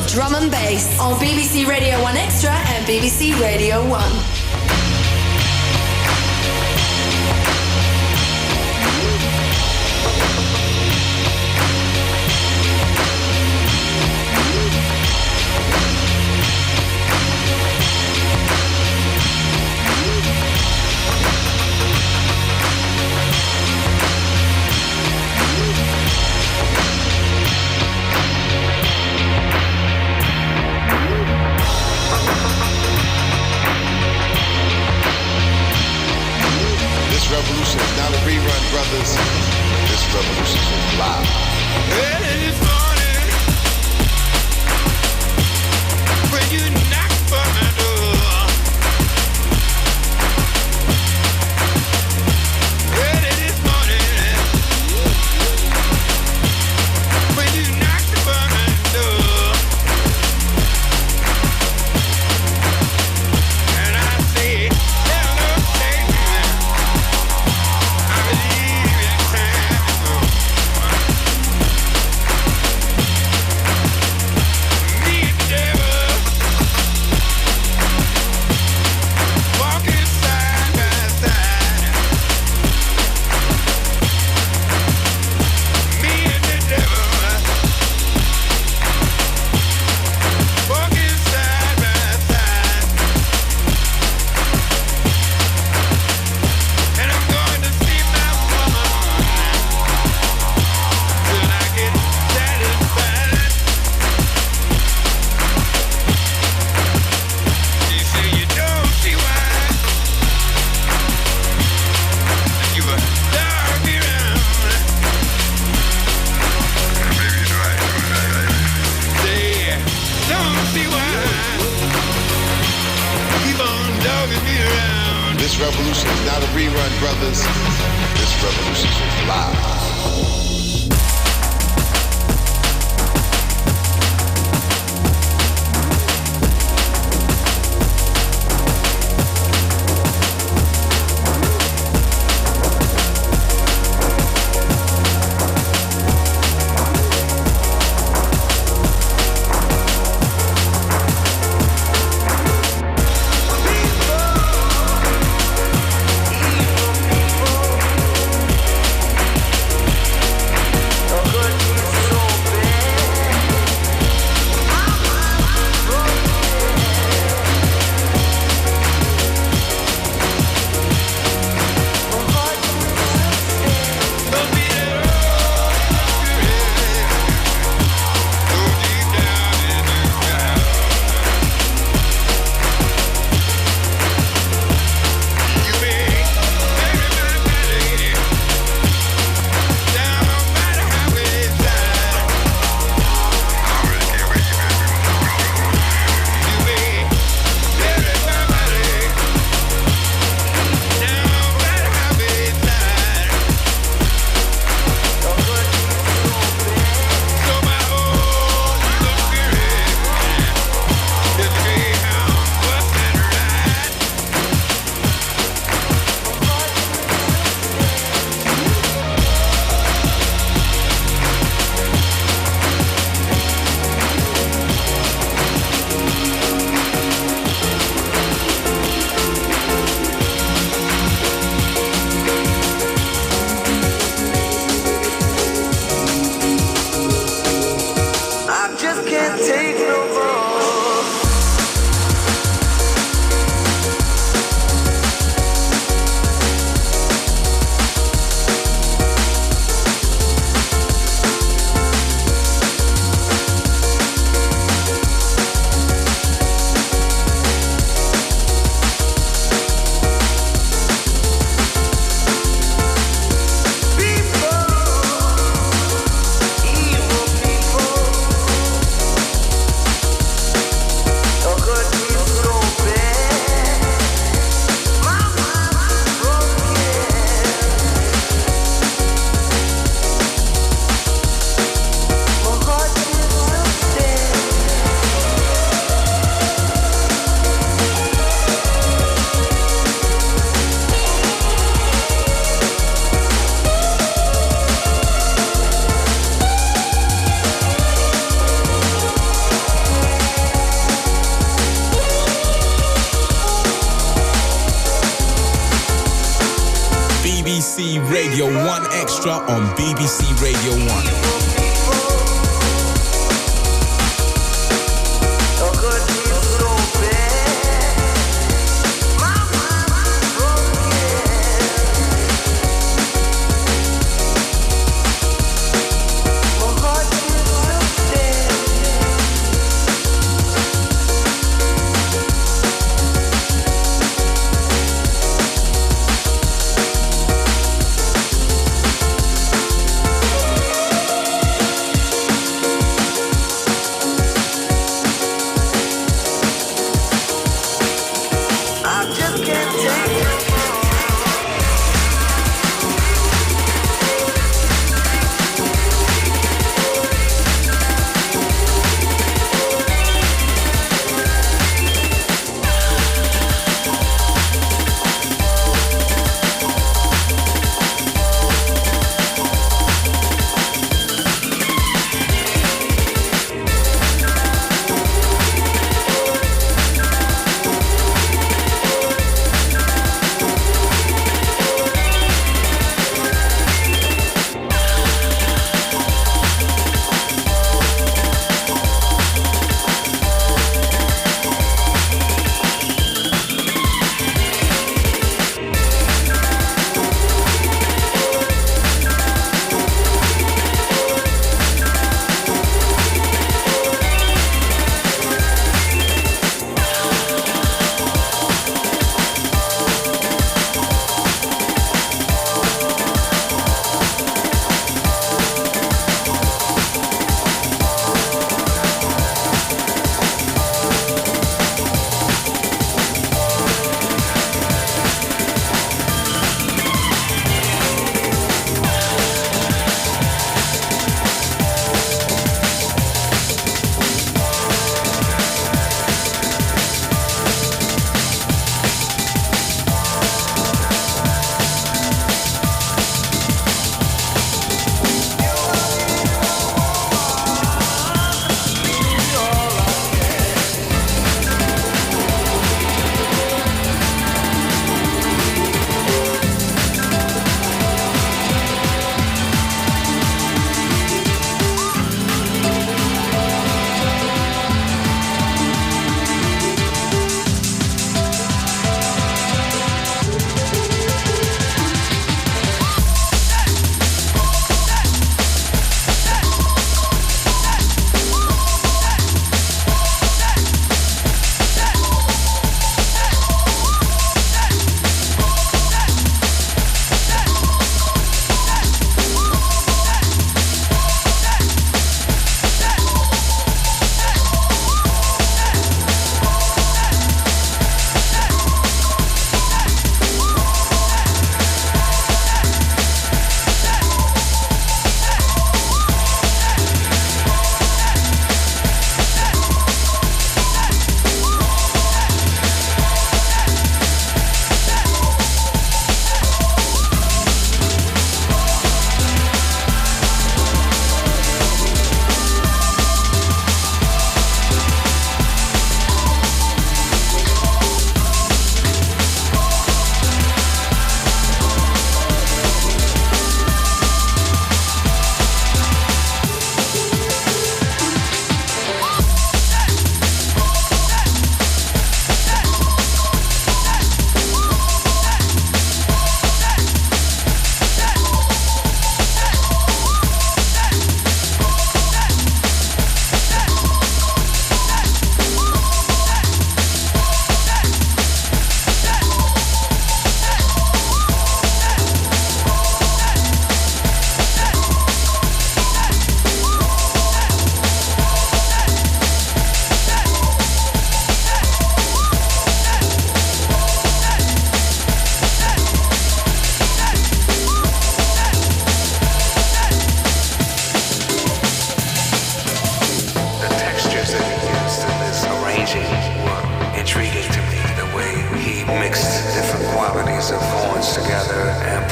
Drum and Bass on BBC Radio 1 Extra and BBC Radio 1. revolution is not a rerun, brothers. This revolution is live. Radio 1 Extra on BBC Radio 1.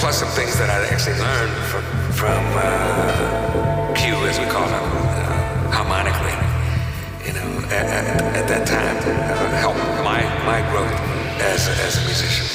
plus some things that I actually learned from Q, as we call him, harmonically. You know, at that time, helped my growth as a musician.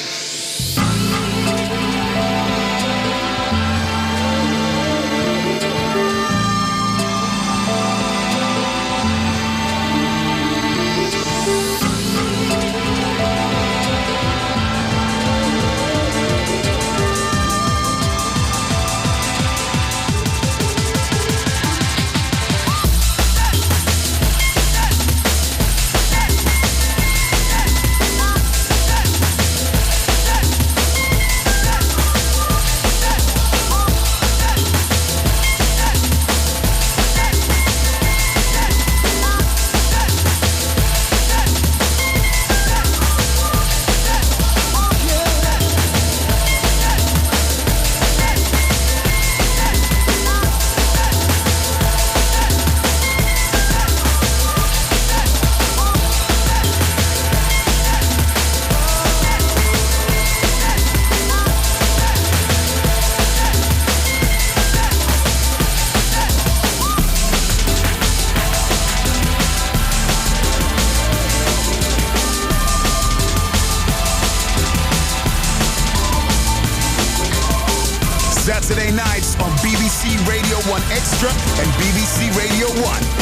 Saturday nights on BBC Radio 1 Extra and BBC Radio 1.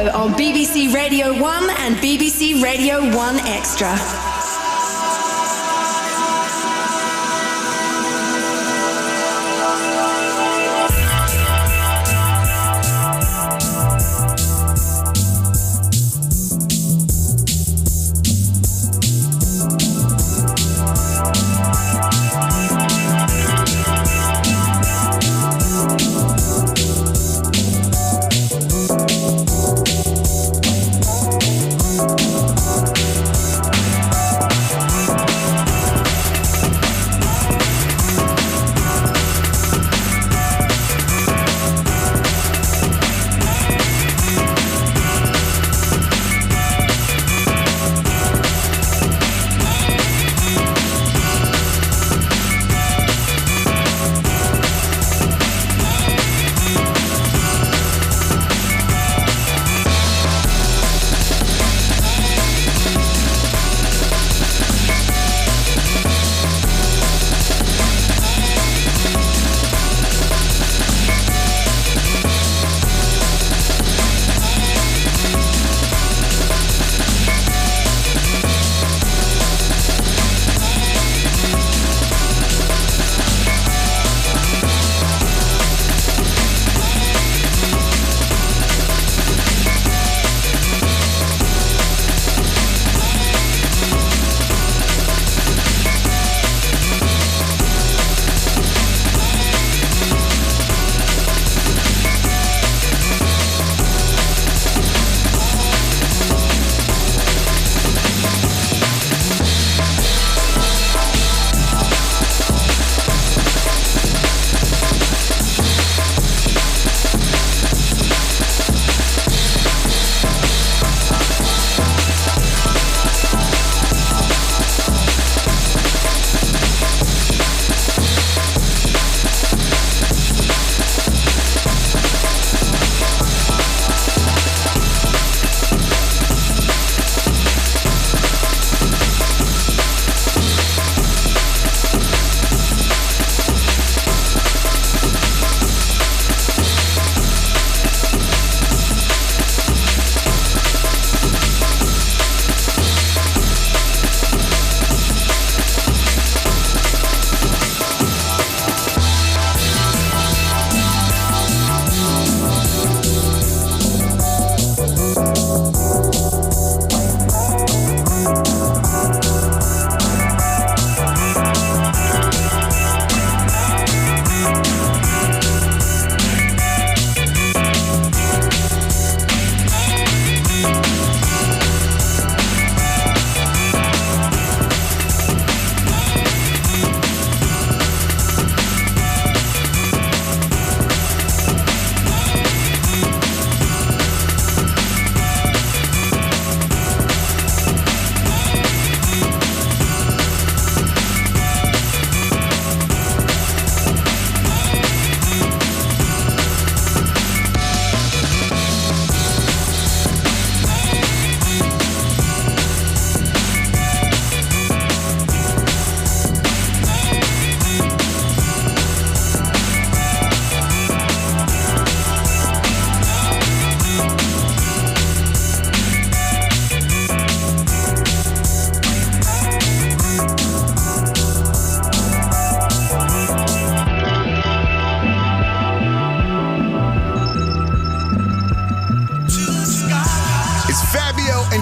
Fabio on BBC Radio 1 and BBC Radio 1 Extra.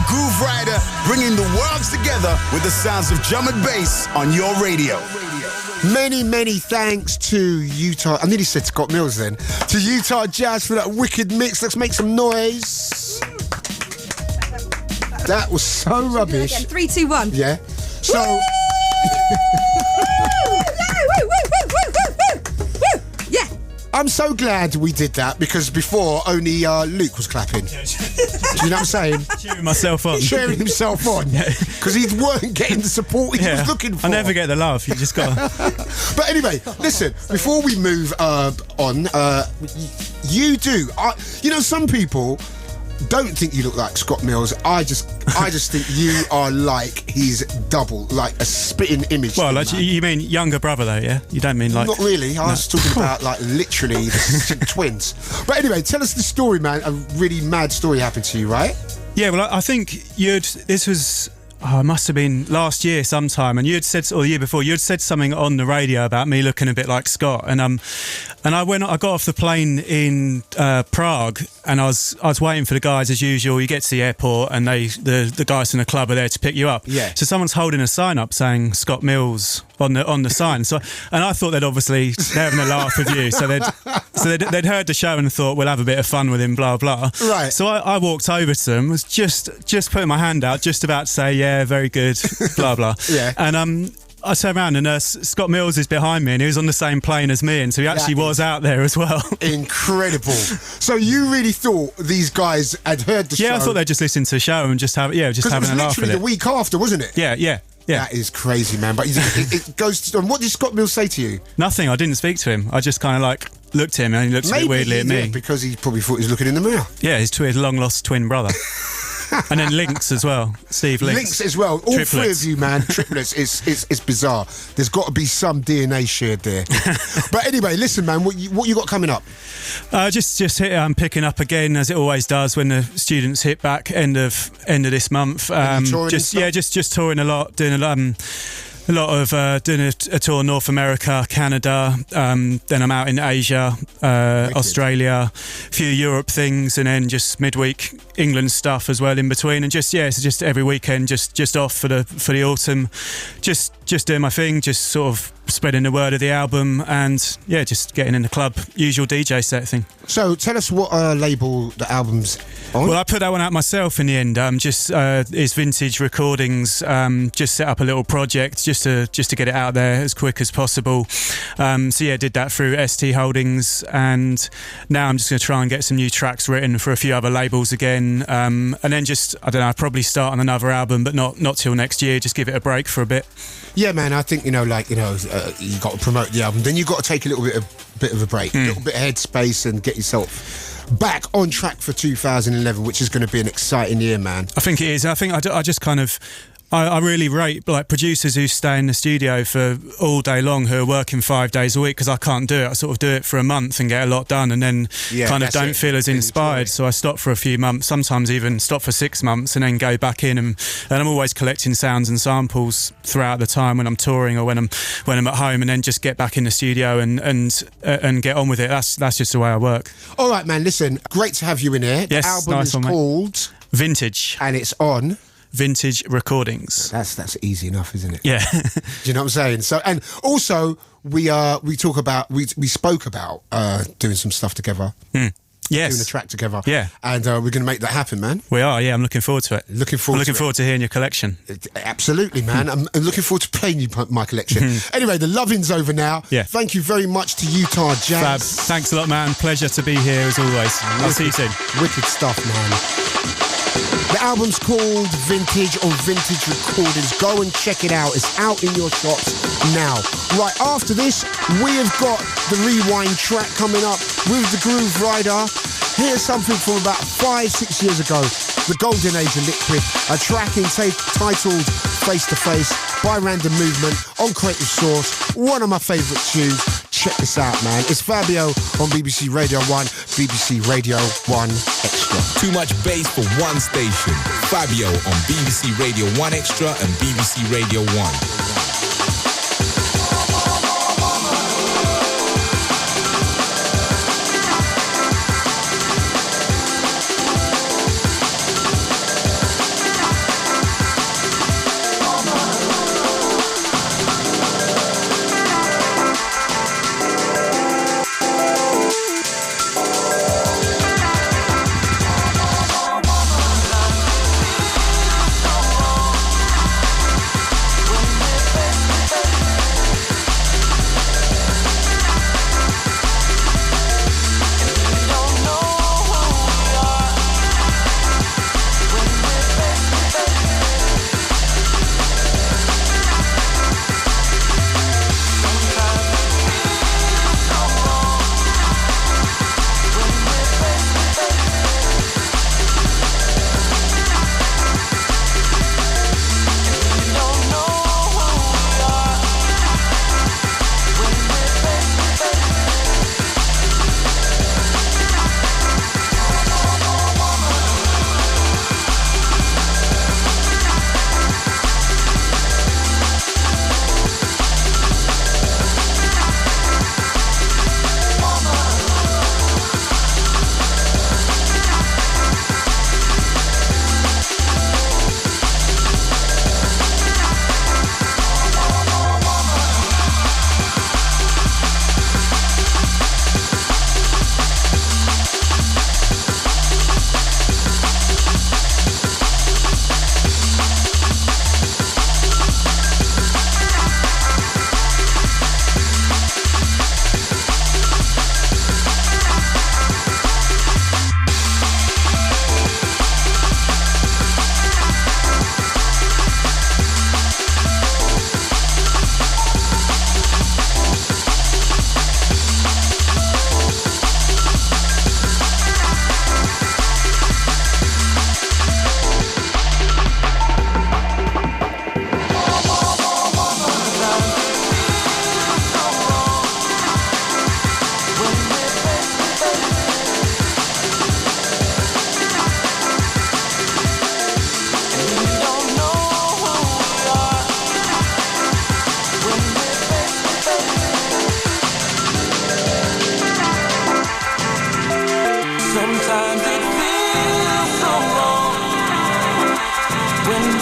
Grooverider, bringing the worlds together with the sounds of drum and bass on your radio. Many, many thanks to Utah. I nearly said Scott Mills then. To Utah Jazz for that wicked mix. Let's make some noise. That was so rubbish. Again, 3, 2, 1. Yeah. So. Yeah. I'm so glad we did that because before only Luke was clapping. Do you know what I'm saying? Cheering myself on. Cheering himself on. Because he weren't getting the support he was looking for. I never get the laugh. You just got to... But anyway, listen, before we move on, you do. You know, some people don't think you look like Scott Mills. I I just think you are like his double, like a spitting image. Well, like, you mean younger brother though, yeah? You don't mean like... Not really. I was talking about like literally the twins. But anyway, tell us the story, man. A really mad story happened to you, right? Yeah, well, I think this was... it must have been last year sometime, and you'd said, or the year before, you'd said something on the radio about me looking a bit like Scott, and I got off the plane in Prague, and I was waiting for the guys as usual. You get to the airport, and the guys in the club are there to pick you up. Yeah. So someone's holding a sign up saying Scott Mills on the sign. So, and I thought they're having a laugh with you. So they'd heard the show and thought we'll have a bit of fun with him, blah blah. Right. So I walked over to them, was just putting my hand out, just about to say, yeah, very good, blah blah. Yeah. And I turned around and Scott Mills is behind me, and he was on the same plane as me, and so he actually was out there as well. Incredible. So you really thought these guys had heard the show? Yeah, I thought they'd just listen to the show and just having a laugh with it. Because it was literally the week after, wasn't it? Yeah. That is crazy, man. But it goes to... And what did Scott Mills say to you? Nothing. I didn't speak to him. I just kind of like looked at him, and he looked a bit weirdly at me. Because he probably thought he was looking in the mirror. Yeah, his long-lost twin brother. And then Lynx as well. Steve Lynx. Lynx as well. All Triplets. three of you, man. Triplets. It's bizarre. There's got to be some DNA shared there. But anyway, listen, man. What you got coming up? Just picking up again, as it always does when the students hit back end of this month. Just touring a lot, doing a lot of doing a tour North America, Canada, then I'm out in Asia, Australia, a few Europe things, and then just midweek England stuff as well in between, and just every weekend just off for the autumn, just doing my thing, just sort of spreading the word of the album, and just getting in the club, usual DJ set thing. So tell us what label the album's on. Well, I put that one out myself in the end. It's Vintage Recordings. Just set up a little project just to get it out there as quick as possible. Did that through ST Holdings, and now I'm just going to try and get some new tracks written for a few other labels again, and then I'll probably start on another album, but not till next year. Just give it a break for a bit. Yeah, man. I think you got to promote the album, then you got to take a little bit of a break, a little bit of headspace, and get yourself back on track for 2011, which is going to be an exciting year, man. I think it is. I think I just kind of... I really rate like producers who stay in the studio for all day long, who are working 5 days a week, because I can't do it. I sort of do it for a month and get a lot done, and then don't feel as inspired. So I stop for a few months, sometimes even stop for 6 months, and then go back in, and I'm always collecting sounds and samples throughout the time when I'm touring or when I'm at home, and then just get back in the studio and get on with it. That's just the way I work. All right, man. Listen, great to have you in here. Yes, the album nice is called Vintage, and it's on Vintage Recordings. That's easy enough, isn't it? Yeah. Do you know what I'm saying? So, and also we spoke about doing some stuff together. Yes. Doing a track together. Yeah. And we're going to make that happen, man. We are, yeah. I'm looking forward to it. Looking forward to hearing your collection. Absolutely, man. I'm looking forward to playing you my collection. Anyway, the loving's over now. Yeah. Thank you very much to Utah Jazz. Fab. Thanks a lot, man. Pleasure to be here as always. I'll see you soon. Wicked stuff, man. The album's called Vintage on Vintage Recordings. Go and check it out. It's out in your shops now. Right, after this, we have got the Rewind track coming up with the Grooverider. Here's something from about 5-6 years ago, the golden age of Liquid, a track titled Face to Face by Random Movement on Creative Source, one of my favourite tunes. Check this out, man. It's Fabio on BBC Radio 1, BBC Radio 1 Extra. Too much bass for one station. Fabio on BBC Radio 1 Extra and BBC Radio 1. When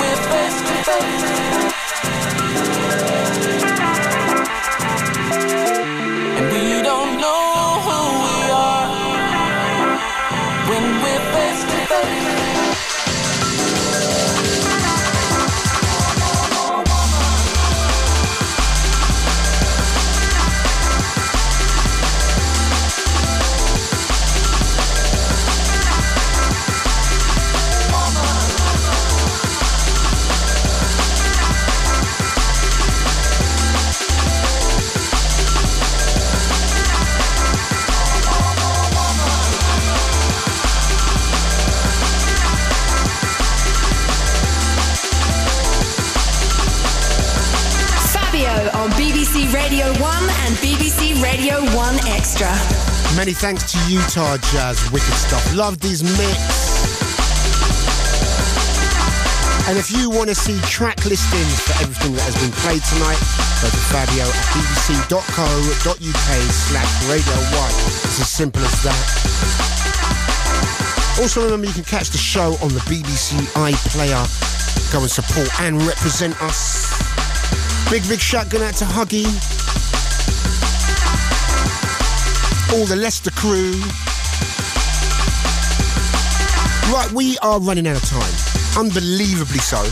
we're face to face. And we don't know who we are when we're face to face. On BBC Radio 1 and BBC Radio 1 Extra. Many thanks to Utah Jazz, wicked stuff. Love these mix. And if you want to see track listings for everything that has been played tonight, go to Fabio at bbc.co.uk/Radio1. It's as simple as that. Also remember you can catch the show on the BBC iPlayer. Go and support and represent us. Big shout going out to Huggy. All the Leicester crew. Right, we are running out of time. Unbelievably so.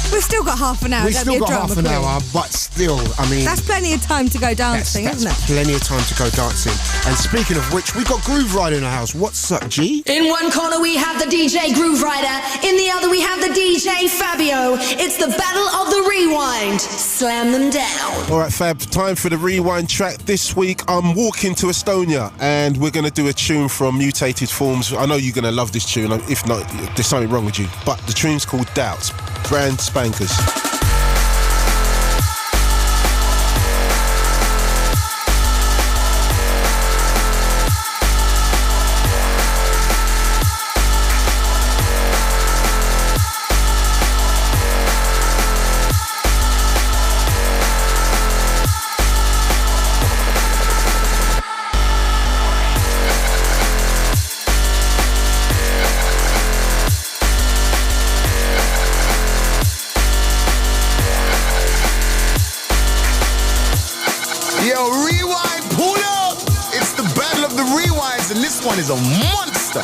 We've still got half an hour. We've still got half an hour, but still, I mean... That's plenty of time to go dancing, isn't it? Plenty of time to go dancing. And speaking of which, we've got Grooverider in the house. What's up, G? In one corner we have the DJ Grooverider. In the other we have the DJ Fabio. It's the battle of the rewind. Slam them down. All right, Fab, time for the rewind track. This week, I'm walking to Estonia, and we're going to do a tune from Mutated Forms. I know you're going to love this tune. If not, there's something wrong with you. But the tune's called Doubts. Brand spankers. This one is a monster.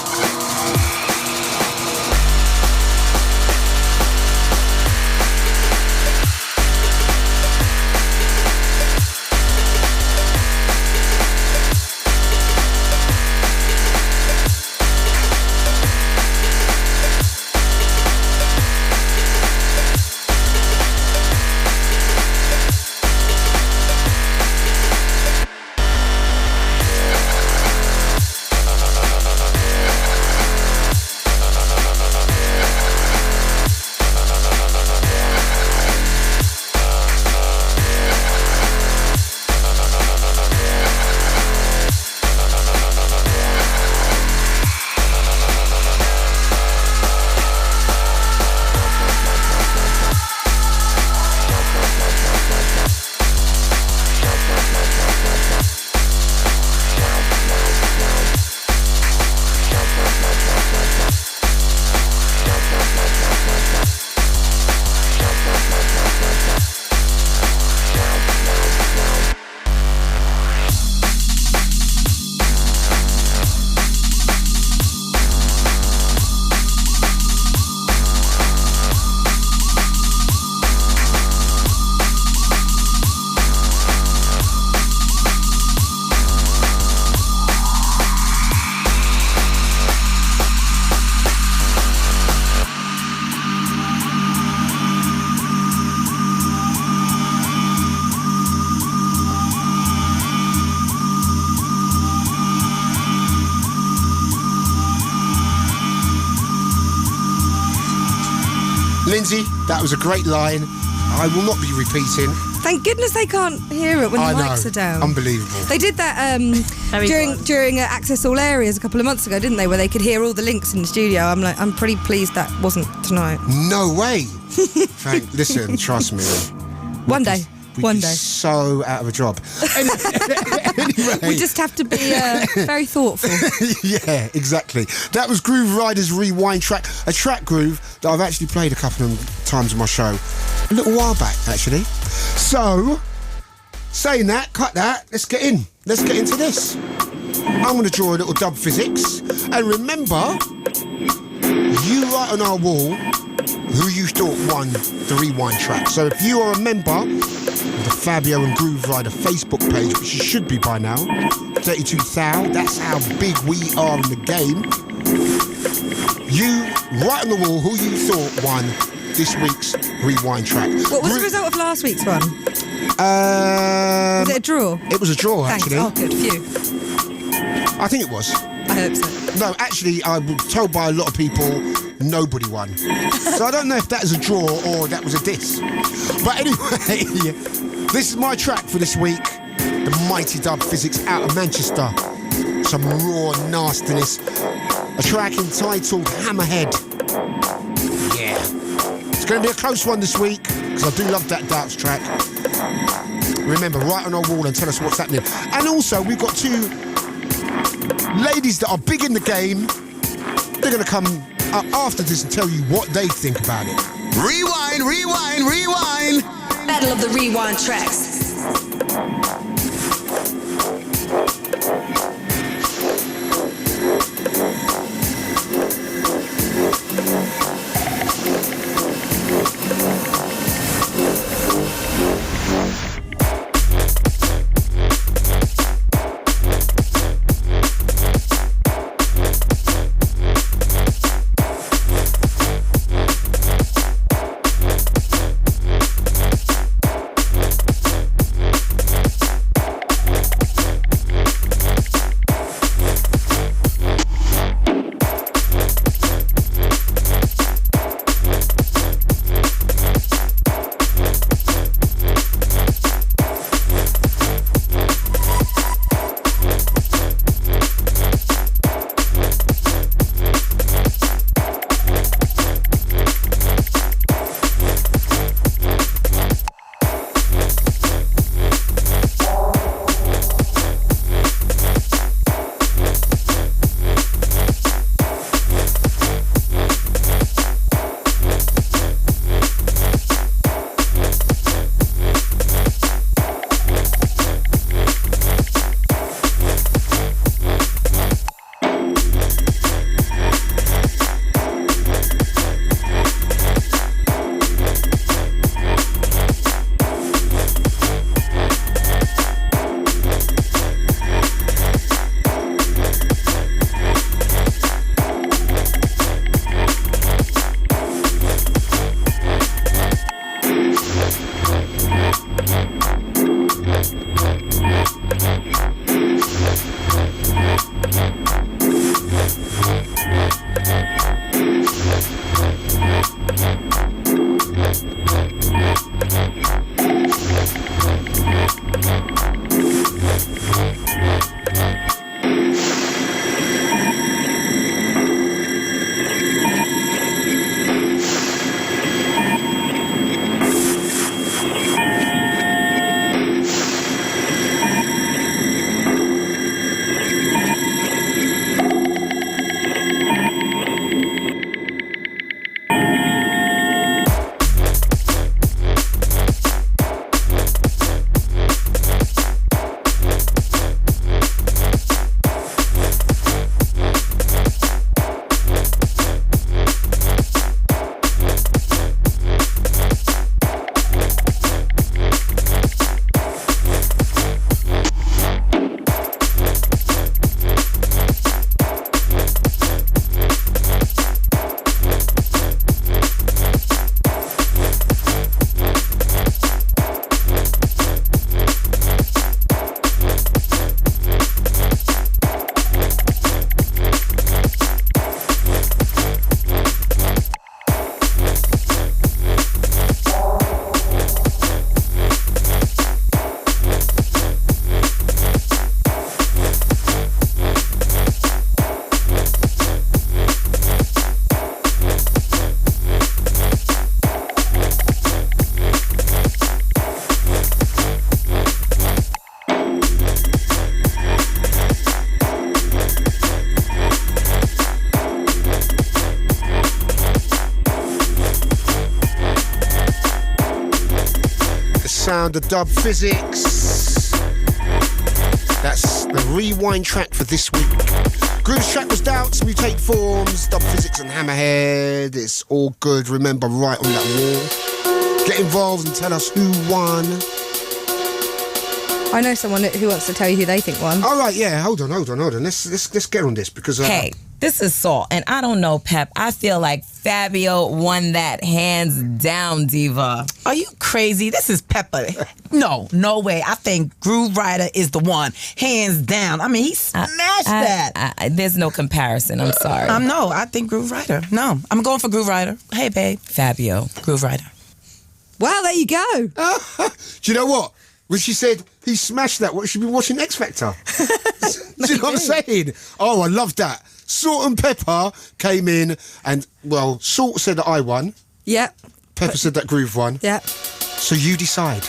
Lindsay, that was a great line. I will not be repeating. Thank goodness they can't hear it when the mics are down. Unbelievable. They did that during Access All Areas a couple of months ago, didn't they? Where they could hear all the links in the studio. I'm pretty pleased that wasn't tonight. No way. Frank, listen, trust me. One day. we'd One be day. so out of a job. Anyway. We just have to be very thoughtful. Yeah, exactly. That was Grooverider's Rewind track, a track groove that I've actually played a couple of times on my show a little while back, actually. So, saying that, cut that, let's get in. Let's get into this. I'm going to draw a little dub physics. And remember, you write on our wall who you thought won the Rewind track. So if you are a member of the Fabio and Grooverider Facebook page, which you should be by now, 32,000, that's how big we are in the game. You write on the wall who you thought won this week's Rewind track. What was the result of last week's one? Was it a draw? It was a draw, Thanks. actually. Oh, good. Phew. I think it was. I hope so. No, actually, I was told by a lot of people nobody won. So I don't know if that is a draw or that was a diss. But anyway, this is my track for this week. The Mighty Dub Physics out of Manchester. Some raw nastiness. A track entitled Hammerhead. Yeah. It's going to be a close one this week, because I do love that Doubts track. Remember, write on our wall and tell us what's happening. And also, we've got two ladies that are big in the game. They're going to come up after this and tell you what they think about it. Rewind, rewind, rewind. Battle of the Rewind tracks. sound of dub physics. That's the rewind track for this week. Groove's track was Doubts, Mutate Forms, Dub Physics and Hammerhead. It's all good. Remember, right on that wall. Get involved and tell us who won. I know someone who wants to tell you who they think won. All right, yeah. Hold on. Let's get on this because. Hey, this is Saul, and I don't know, Pep. I feel like Fabio won that hands down, diva. Are you crazy? This is Pepper. No way. I think Grooverider is the one, hands down. I mean, he smashed that. There's no comparison. I'm sorry. No, I think Grooverider. No, I'm going for Grooverider. Hey, babe. Fabio. Grooverider. Wow, there you go. Do you know what? When she said he smashed that, what, she'd be watching X Factor. Do you know what I'm saying? Oh, I love that. Salt and Pepper came in and, well, Salt said that I won. Yep. Pepper said that Groove won. Yep. So you decide.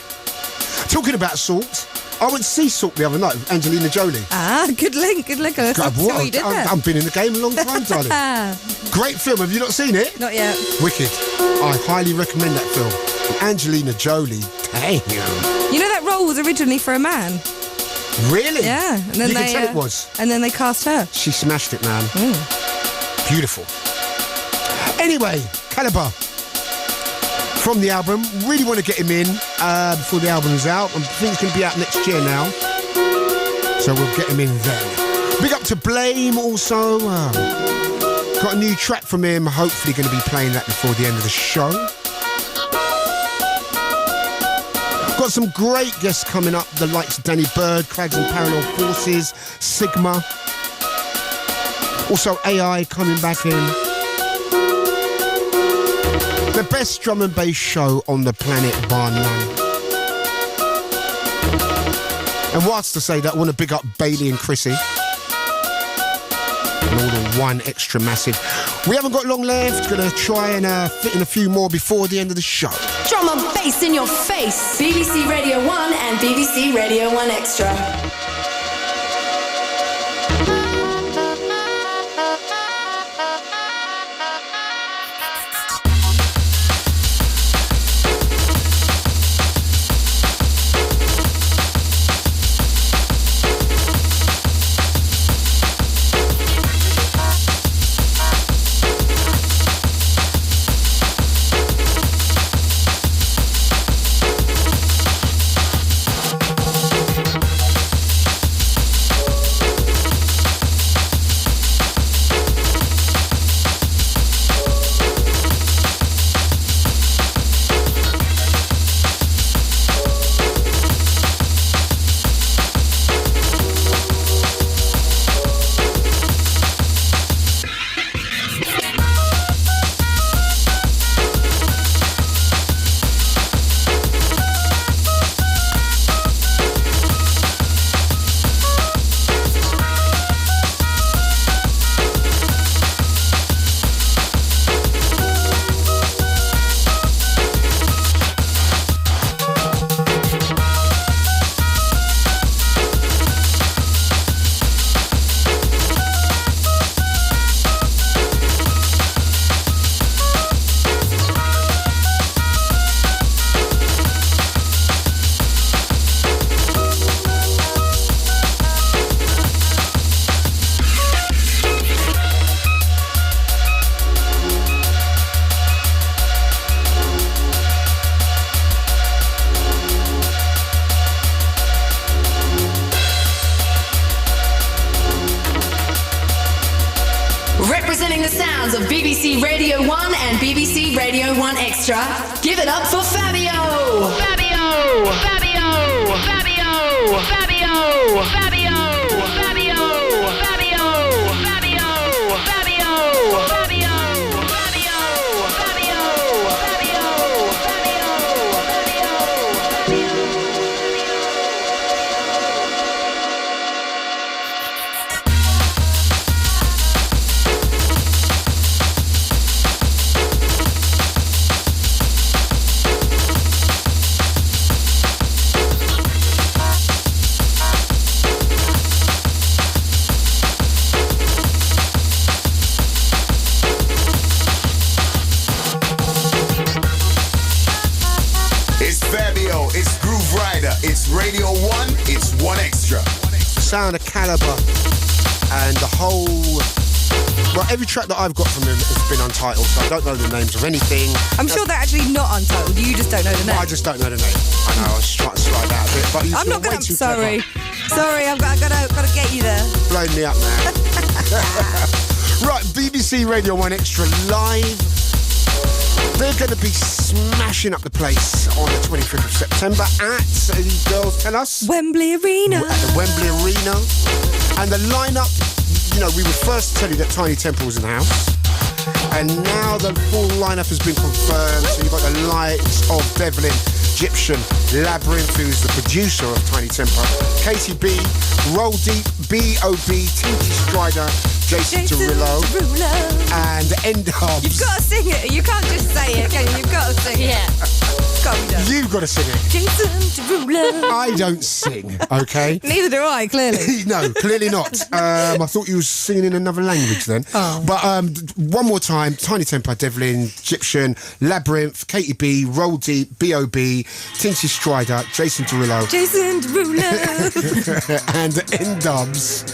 Talking about Salt, I went to see Salt the other night with Angelina Jolie. Ah, good link. Let's see what you did there. I've been in the game a long time, darling. Great film. Have you not seen it? Not yet. Wicked. I highly recommend that film. Angelina Jolie. Damn. You know that role was originally for a man? Really? Yeah. And then you can tell it was. And then they cast her. She smashed it, man. Beautiful. Anyway, Caliber. From the album. Really want to get him in before the album's out. I think it's going to be out next year now. So we'll get him in then. Big up to Blame also. Got a new track from him. Hopefully going to be playing that before the end of the show. Got some great guests coming up, the likes of Danny Byrd, Craggz and Parallel Forces, Sigma. Also AI coming back in. The best drum and bass show on the planet, bar none. And whilst to say that, I want to big up Bailey and Chrissy. And all the one extra massive. We haven't got long left. Gonna try and fit in a few more before the end of the show. Drum and bass in your face. BBC Radio 1 and BBC Radio 1 Extra. Representing the sounds of BBC Radio 1 and BBC Radio 1 Extra, give it up for Fabio! Fabio! Fabio! Fabio! Fabio! Fabio! Fabio! Fabio! Fabio! Fabio! Fabio! Radio 1, it's One Extra. Sound of Caliber and the whole... Well, every track that I've got from him has been untitled, so I don't know the names of anything. I'm sure they're actually not untitled. You just don't know the name. I just don't know the name. I know, I was trying to slide out a bit, but I'm not going to... Sorry, I've got to get you there. Blowing me up, man. Right, BBC Radio 1 Extra live. They're going to be smashing up the place on the 25th of September at, girls tell us? Wembley Arena. At the Wembley Arena. And the lineup, you know, we were first to tell you that Tiny Temple was in the house. And now the full lineup has been confirmed. So you've got the likes of Devlin, Egyptian, Labyrinth, who's the producer of Tiny Tempo, Casey B, Roll Deep, B.O.B, Tinky Strider, Jason Derulo, and Endhobbs. You've got to sing it. You can't just say it, can you? You've got to sing it. Yeah. You've got to sing it. Jason Derulo. I don't sing, okay? Neither do I, clearly. No, clearly not. I thought you were singing in another language then. Oh. But one more time, Tiny Tempo, Devlin, Egyptian, Labyrinth, Katie B, Roll Deep, B.O.B, Tinky Strider, Jason Derulo. Jason Derulo. And Endhobbs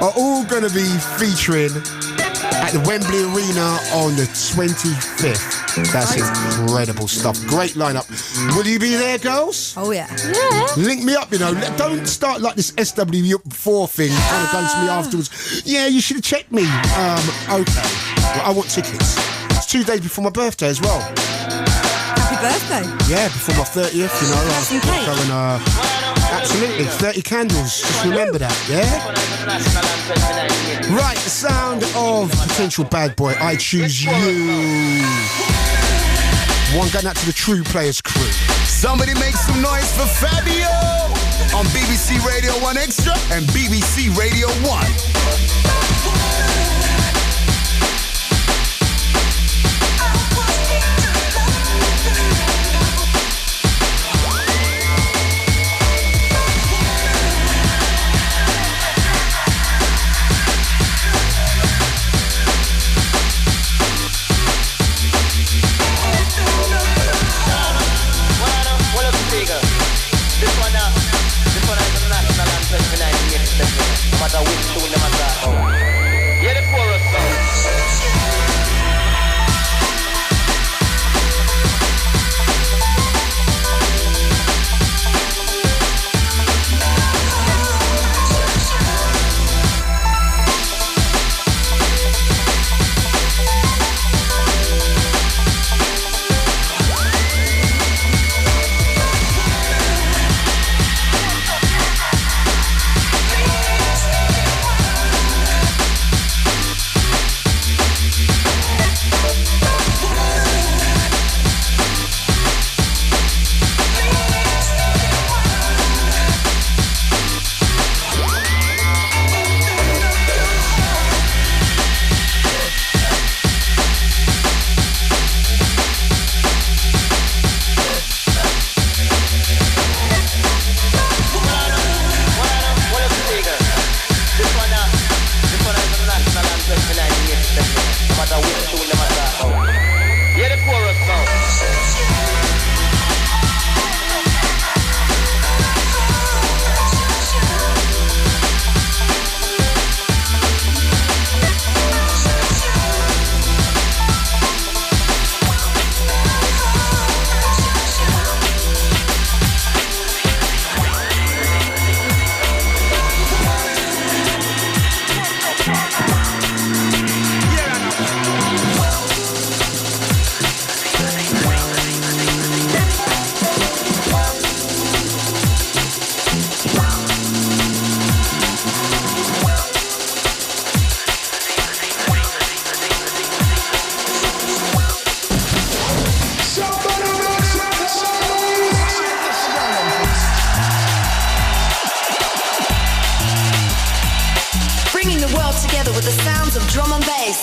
are all going to be featuring at the Wembley Arena on the 25th. That's incredible stuff. Great lineup. Will you be there, girls? Oh, yeah. Link me up, you know. Don't start like this SW4 thing kind of going to me afterwards. Yeah, you should have checked me. Okay. Well, I want tickets. It's 2 days before my birthday as well. Happy birthday. Yeah, before my 30th, you know. Some cake. Going, absolutely, 30 candles. Just remember that, yeah? Right, the sound of potential bad boy. I choose you. One going out to the True Players crew. Somebody make some noise for Fabio on BBC Radio 1 Extra and BBC Radio 1.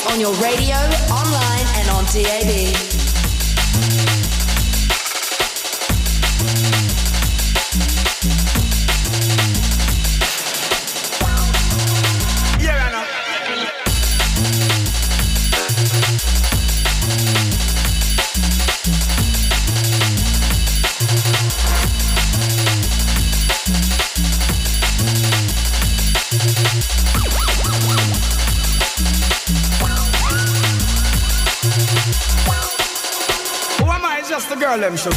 On your radio, online, and on DAB. girl them sugar.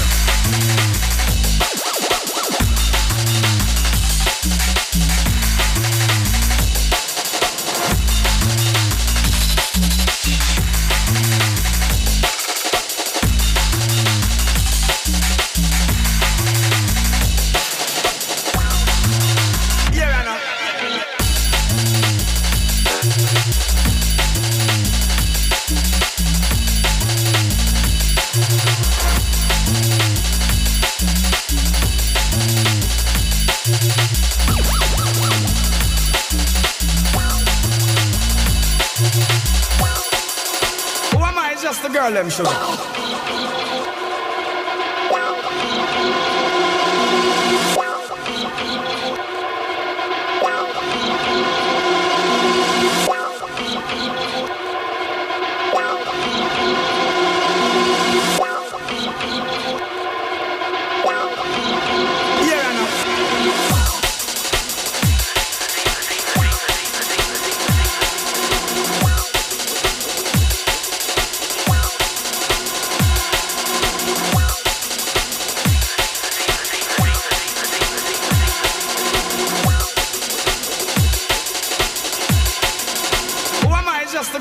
Girl, them sugar.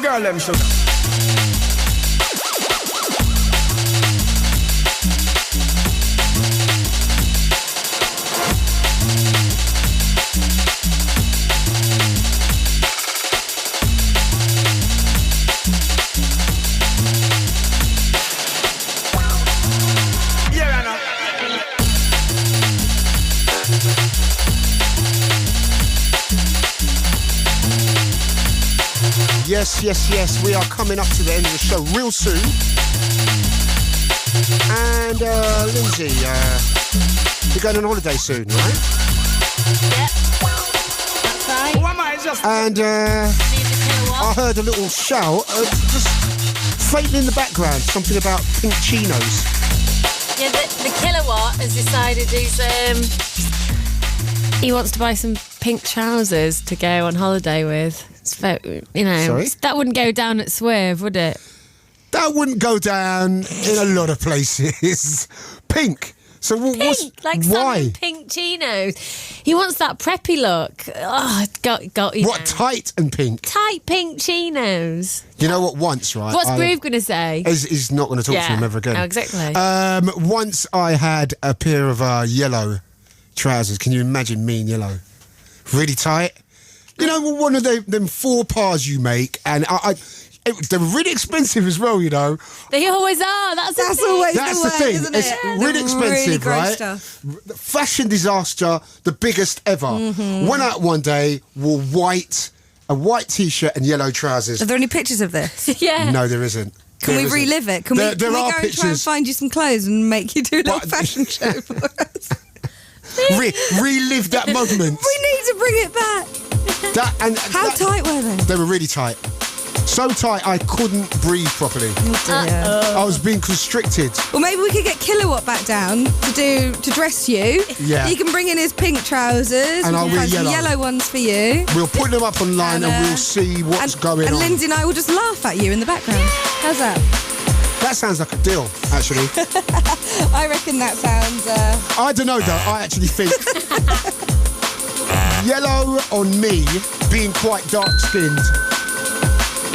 Girl, them sugar. Yes, we are coming up to the end of the show real soon. And Lindsay, you're going on holiday soon, right? Yep, that's right. And I heard a little shout, just fading in the background, something about pink chinos. Yeah, the Kilowatt has decided he wants to buy some pink trousers to go on holiday with. You know, sorry? That wouldn't go down at Swerve, would it? That wouldn't go down in a lot of places. Pink. So what's like why? Pink chinos. He wants that preppy look. Oh, got you. What, know. tight and pink? Tight pink chinos. You know what? Once, right? What's Groove going to say? He's not going to talk to him ever again. Oh, exactly. Once I had a pair of yellow trousers. Can you imagine me in yellow? Really tight. You know, one of them 4 pairs you make, and they're really expensive as well, you know. They always are. That's always the thing. Isn't it's it? really expensive, really right? stuff. Fashion disaster, the biggest ever. Mm-hmm. Went out one day, wore a white t-shirt and yellow trousers. Are there any pictures of this? Yeah. No, there isn't. Can we relive it? Can we there go are and try and pictures. find you some clothes and make you do a little fashion show for us? Relive that moment. We need to bring it back. How tight were they? They were really tight. So tight I couldn't breathe properly. I was being constricted. Well, maybe we could get Kilowatt back down to dress you. Yeah. You can bring in his pink trousers. And I'll wear some yellow ones for you. We'll put them up online and we'll see what's going on. And Lindsay and I will just laugh at you in the background. How's that? That sounds like a deal, actually. I reckon that sounds... I don't know, though. I actually think yellow on me, being quite dark-skinned,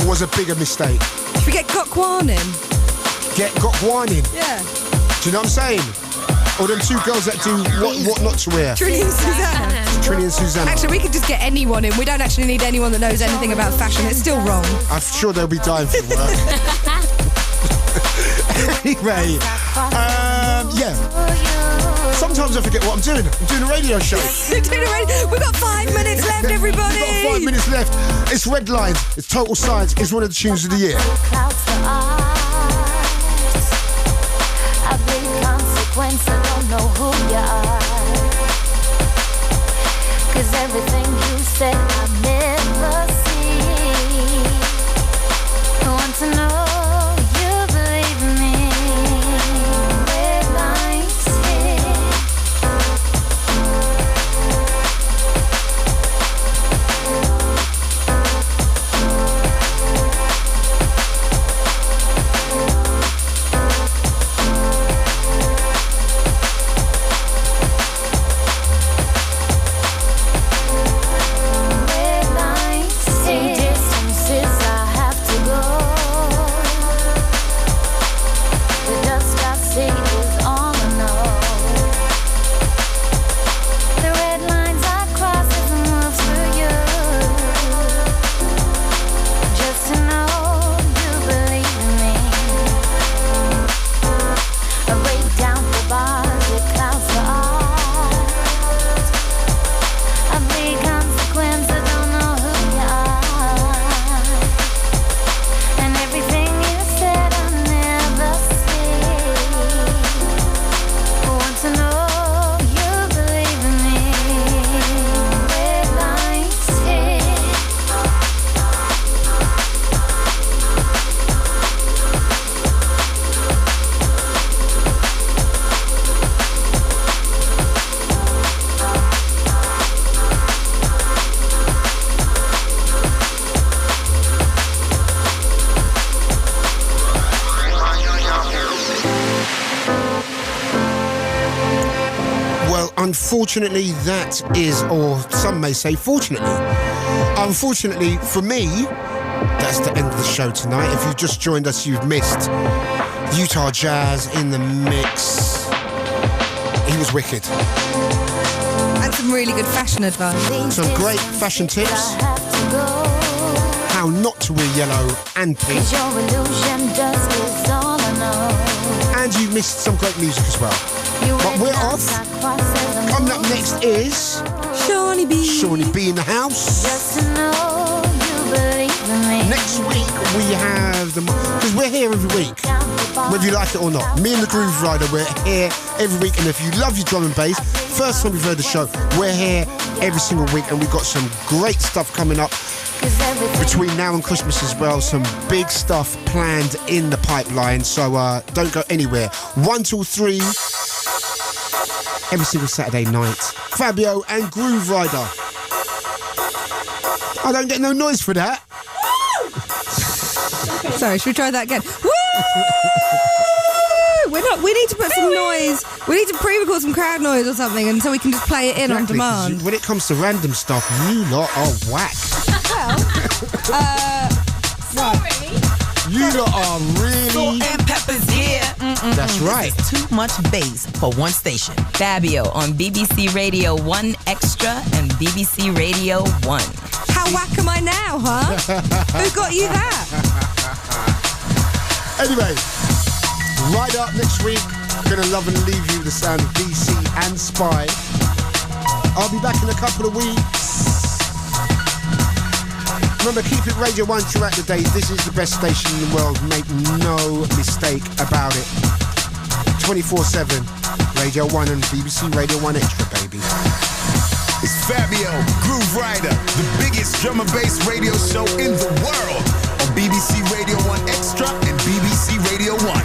was a bigger mistake. Should we get Gokwan in? Get Gokwan in? Yeah. Do you know what I'm saying? Or them 2 girls that do what not to wear. Trini and Susanna. Trini and Susanna. Actually, we could just get anyone in. We don't actually need anyone that knows anything about fashion. It's still wrong. I'm sure they'll be dying for work. Anyway, yeah. Sometimes I forget what I'm doing. I'm doing a radio show. We've got 5 minutes left, everybody. We've got 5 minutes left. It's Red Lines. It's Total Science. It's one of the tunes of the year. I bring consequence. I don't know who you are. 'Cause everything you said I never see. I want to know. unfortunately, that is, or some may say fortunately, unfortunately for me, that's the end of the show tonight. If you've just joined us, you've missed Utah Jazz in the mix. He was wicked. And some really good fashion advice. Some great fashion tips. How not to wear yellow and pink. And you missed some great music as well. But we're off. Coming up next is Shawnee B in the house. Next week we have because we're here every week, whether you like it or not. Me and the Grooverider, we're here every week, and if you love your drum and bass, first time you've heard the show, we're here every single week, and we've got some great stuff coming up between now and Christmas as well. Some big stuff planned in the pipeline, so don't go anywhere. 1 till 3 every single Saturday night. Fabio and Grooverider. I don't get no noise for that. Sorry, should we try that again? Woo! We need to put some noise. We need to pre-record some crowd noise or something, and so we can just play it in on demand. When it comes to random stuff, you lot are whack. Sorry. You lot are really... Salt and pepper's here. That's right. This is too much bass for one station. Fabio on BBC Radio 1 Extra and BBC Radio 1. How whack am I now, huh? Who got you that? Anyway, right up next week, gonna love and leave you with the sound of DC and Spy. I'll be back in a couple of weeks. Remember, keep it Radio 1 throughout the day. This is the best station in the world. Make no mistake about it. 24/7. Radio 1 and BBC Radio 1 Extra, baby. It's Fabio, Grooverider, the biggest drum and bass radio show in the world on BBC Radio 1 Extra and BBC Radio 1.